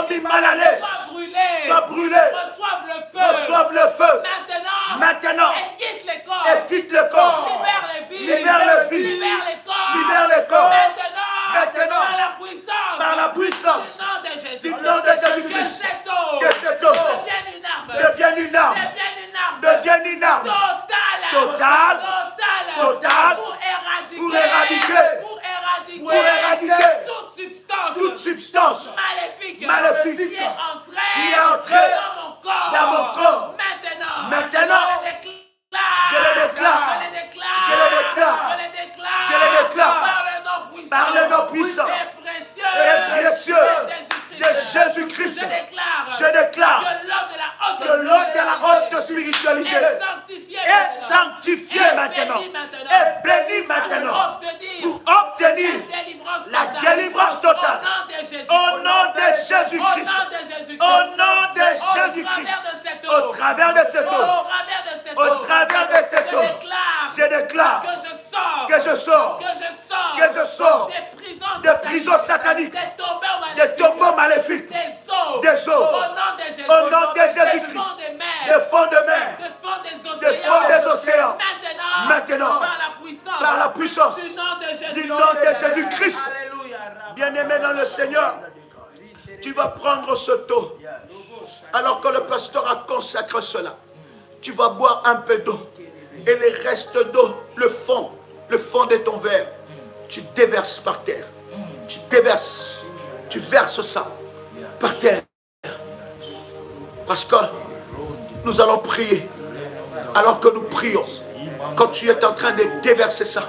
mis mal à l'aise soient brûlés. Reçoivent le feu. Maintenant. Et quitte le corps. Libère les vies. Libère les corps. Maintenant. Par la puissance. Du nom de Jésus-Christ. Que cette eau devienne une arme. Totale. Pour éradiquer toute substance maléfique qui est entrée dans mon corps. Maintenant, je le déclare par le nom puissant et précieux de Jésus-Christ. Je déclare que l'ordre de la haute spiritualité est sanctifié maintenant et béni maintenant pour obtenir la délivrance totale au nom de Jésus-Christ. Au nom de Jésus-Christ. Au travers de cette eau. Je déclare que je sors de prisons sataniques, des tombeaux maléfiques, des eaux, au nom de Jésus-Christ, des fonds de mer, des fonds des océans, maintenant, par la puissance du nom de Jésus-Christ. Bien-aimé dans le Seigneur, tu vas prendre ce taux, alors que le pasteur a consacré cela. Tu vas boire un peu d'eau, et les restes d'eau, le fond de ton verre, tu déverses par terre. Tu verses ça par terre. Parce que nous allons prier. Alors que nous prions, quand tu es en train de déverser ça,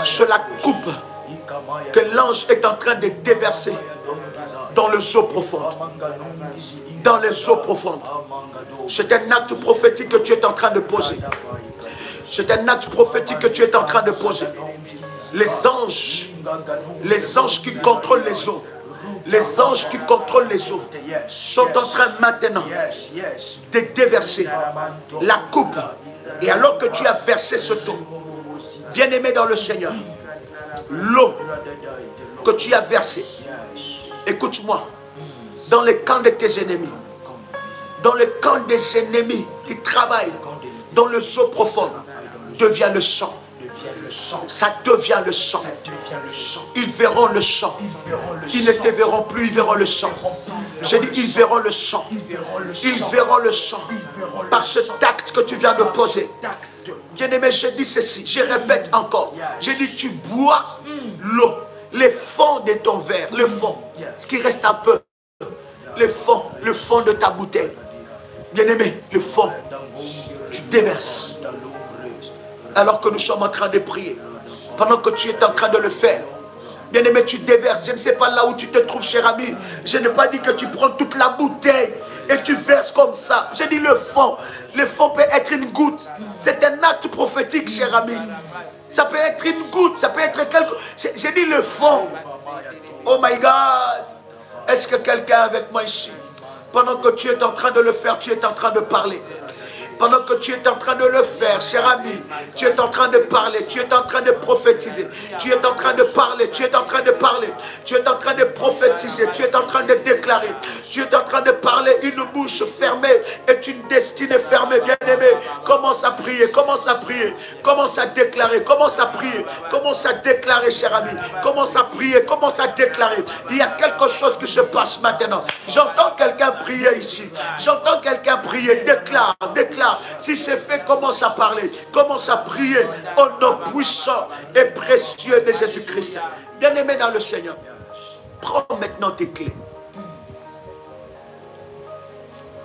sur la coupe que l'ange est en train de déverser dans les eaux profondes. Dans les eaux profondes. C'est un acte prophétique que tu es en train de poser. C'est un acte prophétique que tu es en train de poser. Les anges qui contrôlent les eaux, sont en train maintenant de déverser la coupe. Et alors que tu as versé ce taux, bien-aimé dans le Seigneur, l'eau que tu as versée, écoute-moi, dans les camps de tes ennemis, dans les camps des ennemis qui travaillent dans les eaux profondes, devient le sang. Ça devient le sang. Ils verront le sang. Ils ne te verront plus, ils verront le sang. J'ai dit, ils verront le sang. Ils verront le sang. Par cet acte que tu viens de poser. Bien-aimé, je dis ceci, je répète encore. J'ai dit, tu bois l'eau, les fonds de ton verre, le fond, ce qui reste un peu, le fond de ta bouteille. Bien-aimé, le fond, tu déverses. Alors que nous sommes en train de prier, pendant que tu es en train de le faire, bien-aimé, tu déverses. Je ne sais pas là où tu te trouves, cher ami. Je n'ai pas dit que tu prends toute la bouteille et tu verses comme ça. J'ai dit le fond. Le fond peut être une goutte. C'est un acte prophétique, cher ami. Ça peut être une goutte, ça peut être quelque... J'ai dit le fond. Oh my God. Est-ce que quelqu'un est avec moi ici? Pendant que tu es en train de le faire, tu es en train de parler. Pendant que tu es en train de le faire, cher ami, tu es en train de parler, tu es en train de prophétiser, tu es en train de parler, tu es en train de parler, tu es en train de prophétiser, tu es en train de déclarer, tu es en train de parler, une bouche fermée est une destinée fermée, bien-aimé. Commence à prier, commence à prier, commence à déclarer, commence à prier, commence à déclarer, cher ami, commence à prier, commence à déclarer. Il y a quelque chose qui se passe maintenant. J'entends quelqu'un prier ici, j'entends quelqu'un prier, déclare, déclare. Si c'est fait, commence à parler, commence à prier au nom puissant et précieux de Jésus-Christ. Bien-aimé dans le Seigneur, prends maintenant tes clés.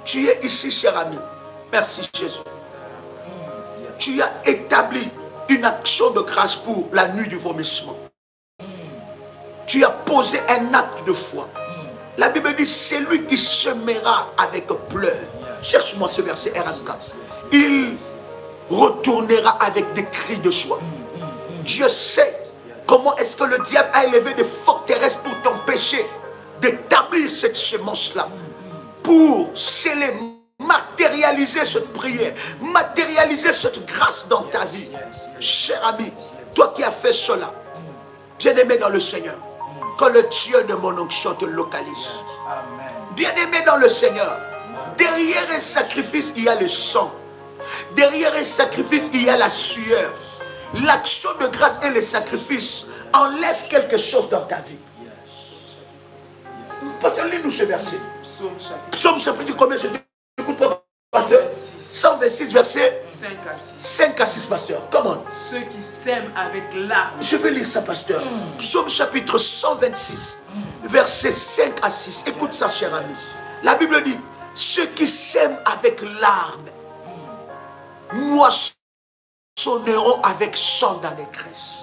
Tu es ici, cher ami. Merci Jésus. Tu as établi une action de grâce pour la nuit du vomissement. Tu as posé un acte de foi. La Bible dit, c'est lui qui semera avec pleurs. Cherche-moi ce verset RMK. Il retournera avec des cris de joie. Dieu sait comment est-ce que le diable a élevé des forteresses pour t'empêcher d'établir cette semence-là. Pour sceller, matérialiser cette prière, matérialiser cette grâce dans ta vie. Cher ami, toi qui as fait cela, bien-aimé dans le Seigneur, que le Dieu de mon onction te localise. Bien-aimé dans le Seigneur, derrière un sacrifice, il y a le sang. Derrière un sacrifice, il y a la sueur. L'action de grâce et le sacrifice enlèvent quelque chose dans ta vie. Pasteur, lis-nous ce verset. Psaume chapitre combien? Je t'écoute, pasteur. 126 versets 5 à 6, pasteur. Comment? Ceux qui sèment avec larmes. Je vais lire ça, pasteur. Psaume chapitre 126, versets 5 à 6. Écoute ça, cher ami. La Bible dit, ceux qui sèment avec larmes moissonneront avec chant d'allégresse.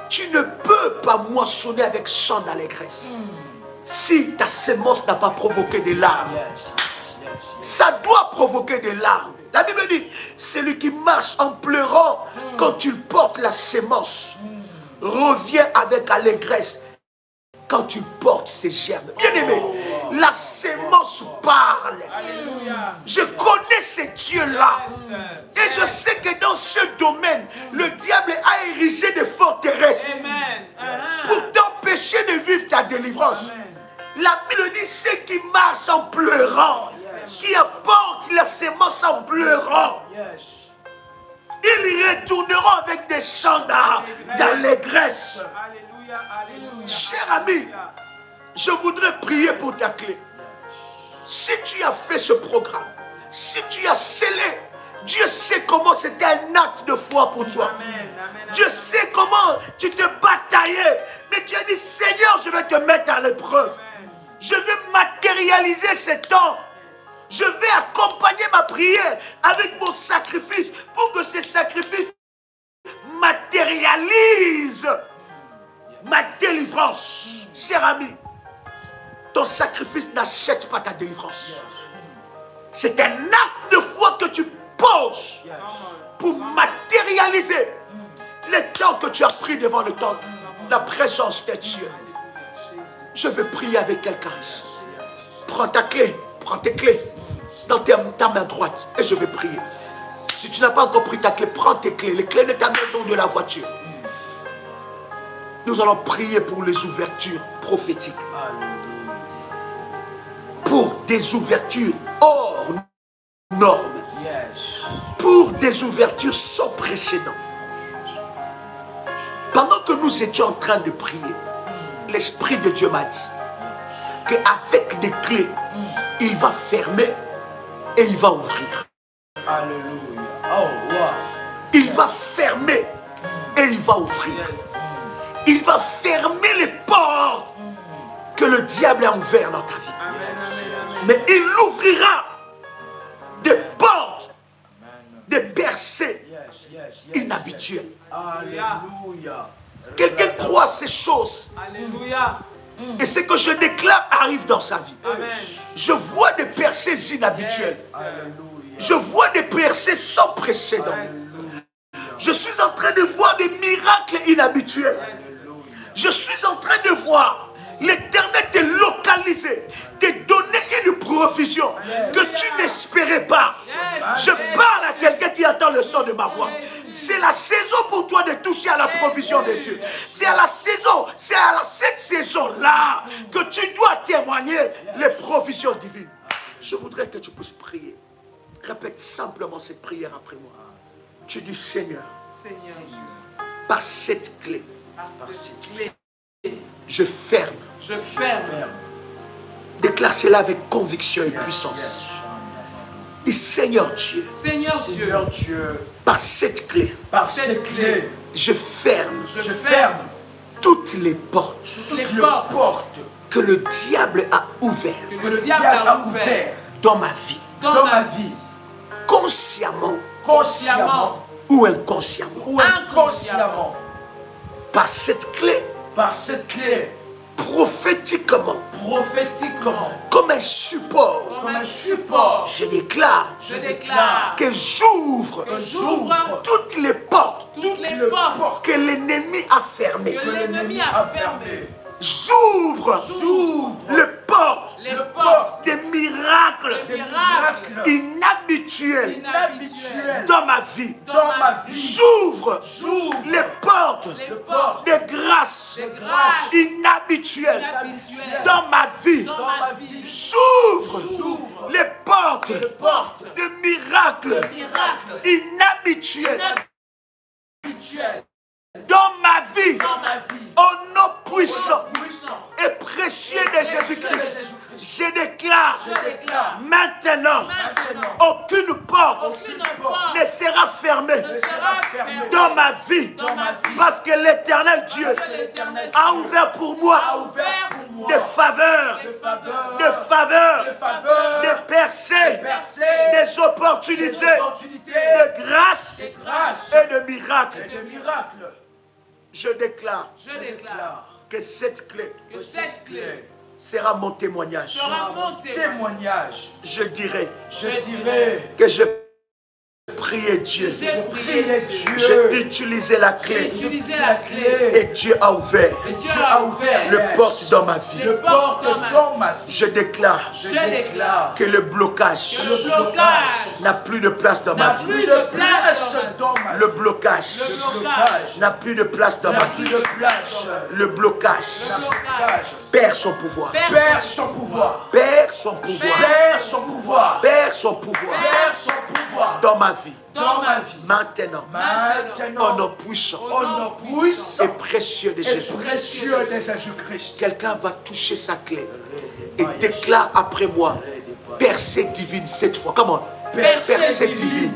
Tu ne peux pas moissonner avec chant d'allégresse si ta semence n'a pas provoqué des larmes. Ça doit provoquer des larmes. La Bible dit, celui qui marche en pleurant quand tu portes la semence revient avec allégresse quand tu portes ses germes. Bien-aimé, la semence parle. Je connais ces dieux-là. Et je sais que dans ce domaine, le diable a érigé des forteresses pour t'empêcher de vivre ta délivrance. La Bible dit, ceux qui marchent en pleurant, qui apportent la semence en pleurant, ils retourneront avec des chants d'allégresse. Cher ami, je voudrais prier pour ta clé. Si tu as fait ce programme, si tu as scellé, Dieu sait comment c'était un acte de foi pour toi. Dieu sait comment tu te bataillais. Mais tu as dit, Seigneur, je vais te mettre à l'épreuve. Je vais matérialiser ce temps. Je vais accompagner ma prière avec mon sacrifice pour que ce sacrifice matérialise ma délivrance. Cher ami, ton sacrifice n'achète pas ta délivrance. C'est un acte de foi que tu poses pour matérialiser le temps que tu as pris devant le temps, la présence de Dieu. Je veux prier avec quelqu'un. Prends ta clé, prends tes clés dans ta main droite et je vais prier. Si tu n'as pas encore pris ta clé, prends tes clés, les clés de ta maison ou de la voiture. Nous allons prier pour les ouvertures prophétiques. Pour des ouvertures hors normes. Pour des ouvertures sans précédent. Pendant que nous étions en train de prier, l'Esprit de Dieu m'a dit qu'avec des clés, il va fermer et il va ouvrir. Alléluia. Oh, wow. Il va fermer et il va ouvrir. Il va fermer les portes que le diable a ouvertes dans ta vie. Mais il ouvrira des portes, des percées inhabituelles. Alléluia. Quelqu'un croit ces choses. Alléluia. Et ce que je déclare arrive dans sa vie. Amen. Je vois des percées inhabituelles. Alléluia. Je vois des percées sans précédent. Je suis en train de voir des miracles inhabituels. Je suis en train de voir l'Éternel te localiser, te donner une provision que tu n'espérais pas. Je parle à quelqu'un qui attend le son de ma voix. C'est la saison pour toi de toucher à la provision de Dieu. C'est à la saison, c'est à cette saison-là que tu dois témoigner les provisions divines. Je voudrais que tu puisses prier. Répète simplement cette prière après moi. Tu dis, Seigneur, par cette clé, je ferme. Je ferme. Déclare cela avec conviction et puissance. Dis, Seigneur Dieu. Seigneur Dieu. Par cette clé. Par cette clé. Je ferme. Je ferme. Toutes les portes. Toutes les portes. Que le diable a ouvertes. Que le diable a ouvert. Dans ma vie. Dans ma vie. Consciemment. Consciemment. Ou inconsciemment. Ou inconsciemment. Par cette clé. Par cette clé. Prophétiquement. Prophétiquement. Comme un support. Comme un support. Je déclare. Je déclare. Que j'ouvre. Que j'ouvre. Toutes les portes. Toutes les portes. Que l'ennemi a fermées. Que l'ennemi a fermées. J'ouvre. J'ouvre. Les portes. Les portes. Des miracles. inhabituels dans ma vie. J'ouvre les portes de grâce inhabituelles dans ma vie. J'ouvre les portes de miracles inhabituels dans ma vie, au nom puissant et précieux de Jésus-Christ. Je déclare maintenant, aucune porte ne sera fermée dans ma vie, parce que l'Éternel Dieu a ouvert pour moi des faveurs, des percées, des opportunités, de grâce et de miracles. Je déclare que cette clé sera mon témoignage. Je dirai que je priais Dieu. J'ai utilisé la clé. Et Dieu a ouvert le porte dans ma vie. Je déclare que le blocage n'a plus de place dans ma vie. Le blocage n'a plus de place dans ma vie. Le blocage perd son pouvoir. Perd son pouvoir. Dans ma vie. Maintenant, au nom puissant et précieux de Jésus-Christ. Quelqu'un va toucher sa clé et déclare après moi: percée divine cette fois. Comment? Percée divine.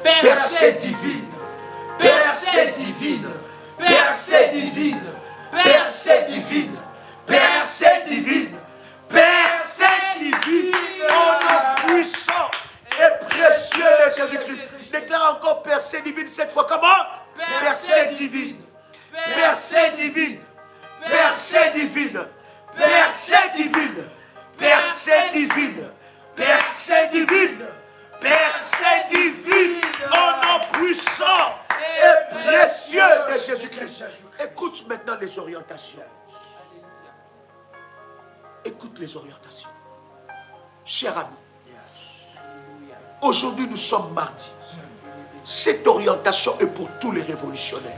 Percée divine. Percée divine. Percée divine. Percée divine. Percée divine. Percée divine. Au nom puissant et précieux de Jésus-Christ. Déclare encore percée divine cette fois. Comment? Percée divine. Percée divine. Percée divine. Percée divine. Percée divine. Percée divine. Percée divine. Au nom puissant et précieux de Jésus-Christ. Écoute maintenant les orientations. Écoute les orientations. Cher ami, aujourd'hui nous sommes mardi. Cette orientation est pour tous les révolutionnaires.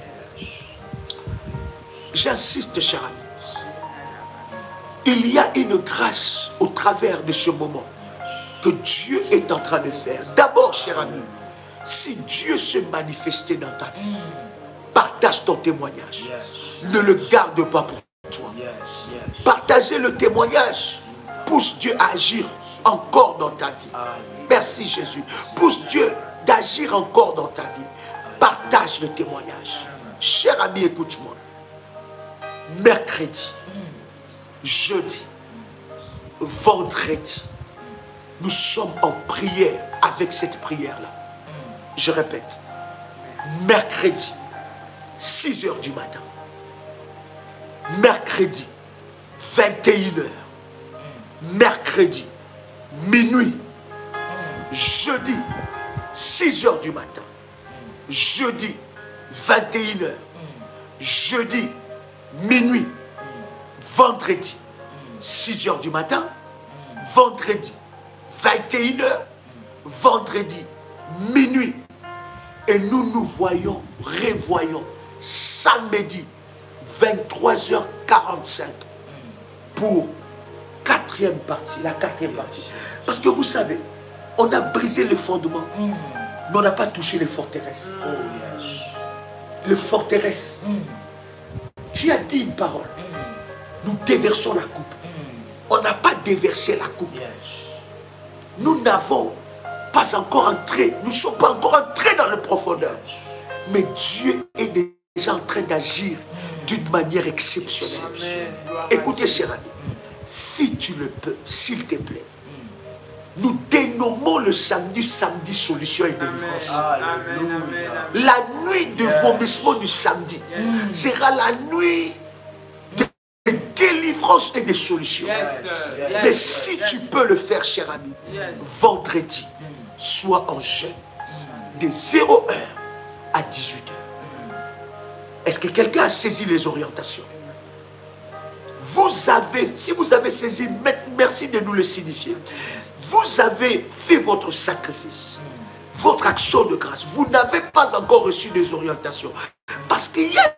J'insiste, cher ami. Il y a une grâce au travers de ce moment que Dieu est en train de faire. D'abord, cher ami, si Dieu se manifestait dans ta vie, partage ton témoignage. Ne le garde pas pour toi. Partager le témoignage pousse Dieu à agir encore dans ta vie. Merci Jésus. Pousse Dieu d'agir encore dans ta vie. Partage le témoignage. Cher ami, écoute-moi. Mercredi, jeudi, vendredi, nous sommes en prière avec cette prière-là. Je répète. Mercredi, 6 h du matin. Mercredi, 21 h. Mercredi, minuit. Jeudi, 6 h du matin. Jeudi, 21 h. Jeudi, minuit. Vendredi, 6 h du matin. Vendredi, 21 h. Vendredi, minuit. Et nous nous voyons, revoyons samedi, 23 h 45 pour la 4e partie. Parce que vous savez, on a brisé les fondements, mais on n'a pas touché les forteresses. Les forteresses. Tu as dit une parole. Nous déversons la coupe. On n'a pas déversé la coupe. Nous n'avons pas encore entré, nous ne sommes pas encore entrés dans les profondeurs. Mais Dieu est déjà en train d'agir d'une manière exceptionnelle. Écoutez, cher ami, si tu le peux, s'il te plaît, nous dénommons le samedi solution et délivrance. La nuit de vomissement du samedi sera la nuit de délivrance et de solutions. Mais si tu peux le faire, cher ami, vendredi, sois en jeûne de 0 h à 18 h. Est-ce que quelqu'un a saisi les orientations? Si vous avez saisi, merci de nous le signifier. vous avez fait votre sacrifice, votre action de grâce. Vous n'avez pas encore reçu des orientations. Parce qu'il y a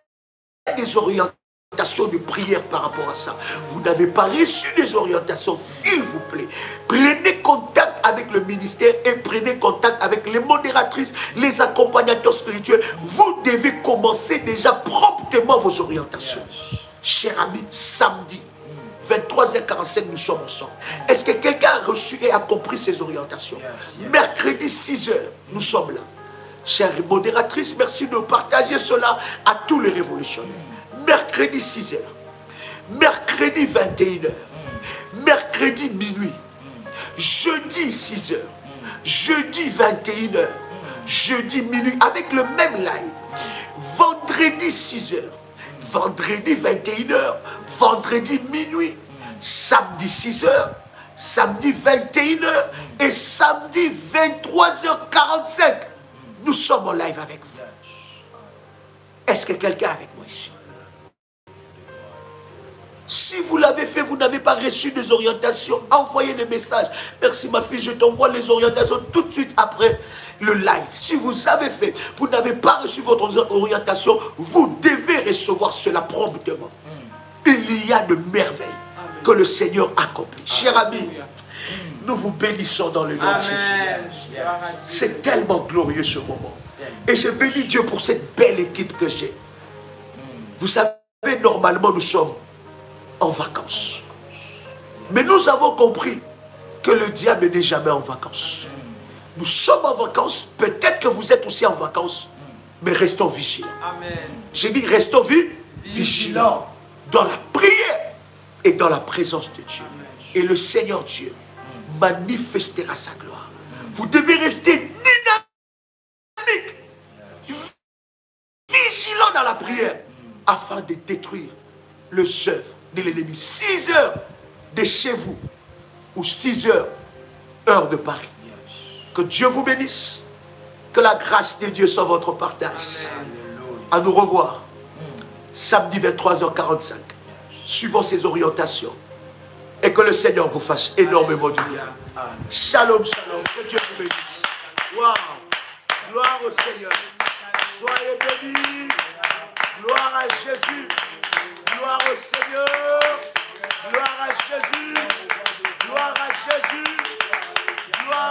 des orientations de prière par rapport à ça. Vous n'avez pas reçu des orientations, s'il vous plaît. Prenez contact avec le ministère et prenez contact avec les modératrices, les accompagnateurs spirituels. Vous devez commencer déjà promptement vos orientations. Cher ami, samedi, 23h45, nous sommes ensemble. Est-ce que quelqu'un a reçu et a compris ces orientations? Mercredi, 6h, nous sommes là. Chère modératrice, merci de partager cela à tous les révolutionnaires. Mercredi, 6h. Mercredi, 21h. Mercredi, minuit. Jeudi, 6h. Jeudi, 21h. Jeudi, minuit, avec le même live. Vendredi, 6h. Vendredi 21h, vendredi minuit, samedi 6h, samedi 21h et samedi 23h45. Nous sommes en live avec vous. Est-ce que quelqu'un est avec moi ici? Si vous l'avez fait, vous n'avez pas reçu des orientations, envoyez des messages. Merci ma fille, je t'envoie les orientations tout de suite après le live. Si vous avez fait, vous n'avez pas reçu votre orientation, vous devez recevoir cela promptement. Il y a de merveilles que le Seigneur accomplit. Cher ami, nous vous bénissons dans le nom de Jésus. C'est tellement glorieux ce moment. Et je bénis Dieu pour cette belle équipe que j'ai. Vous savez, normalement nous sommes en vacances. Mais nous avons compris que le diable n'est jamais en vacances. Nous sommes en vacances, peut-être que vous êtes aussi en vacances, mais restons vigilants. J'ai dit restons vigilants dans la prière et dans la présence de Dieu. Et le Seigneur Dieu manifestera sa gloire. Vous devez rester dynamique, vigilant dans la prière, afin de détruire les œuvres de l'ennemi. 6 heures de chez vous, ou 6 heures, heure de Paris. Que Dieu vous bénisse. Que la grâce de Dieu soit votre partage. À nous revoir. Samedi 23h45. Suivons ces orientations. Et que le Seigneur vous fasse énormément du bien. Shalom, shalom. Que Dieu vous bénisse. Wow. Gloire au Seigneur. Soyez bénis. Gloire à Jésus. Gloire au Seigneur. Gloire à Jésus. Gloire à Jésus. Gloire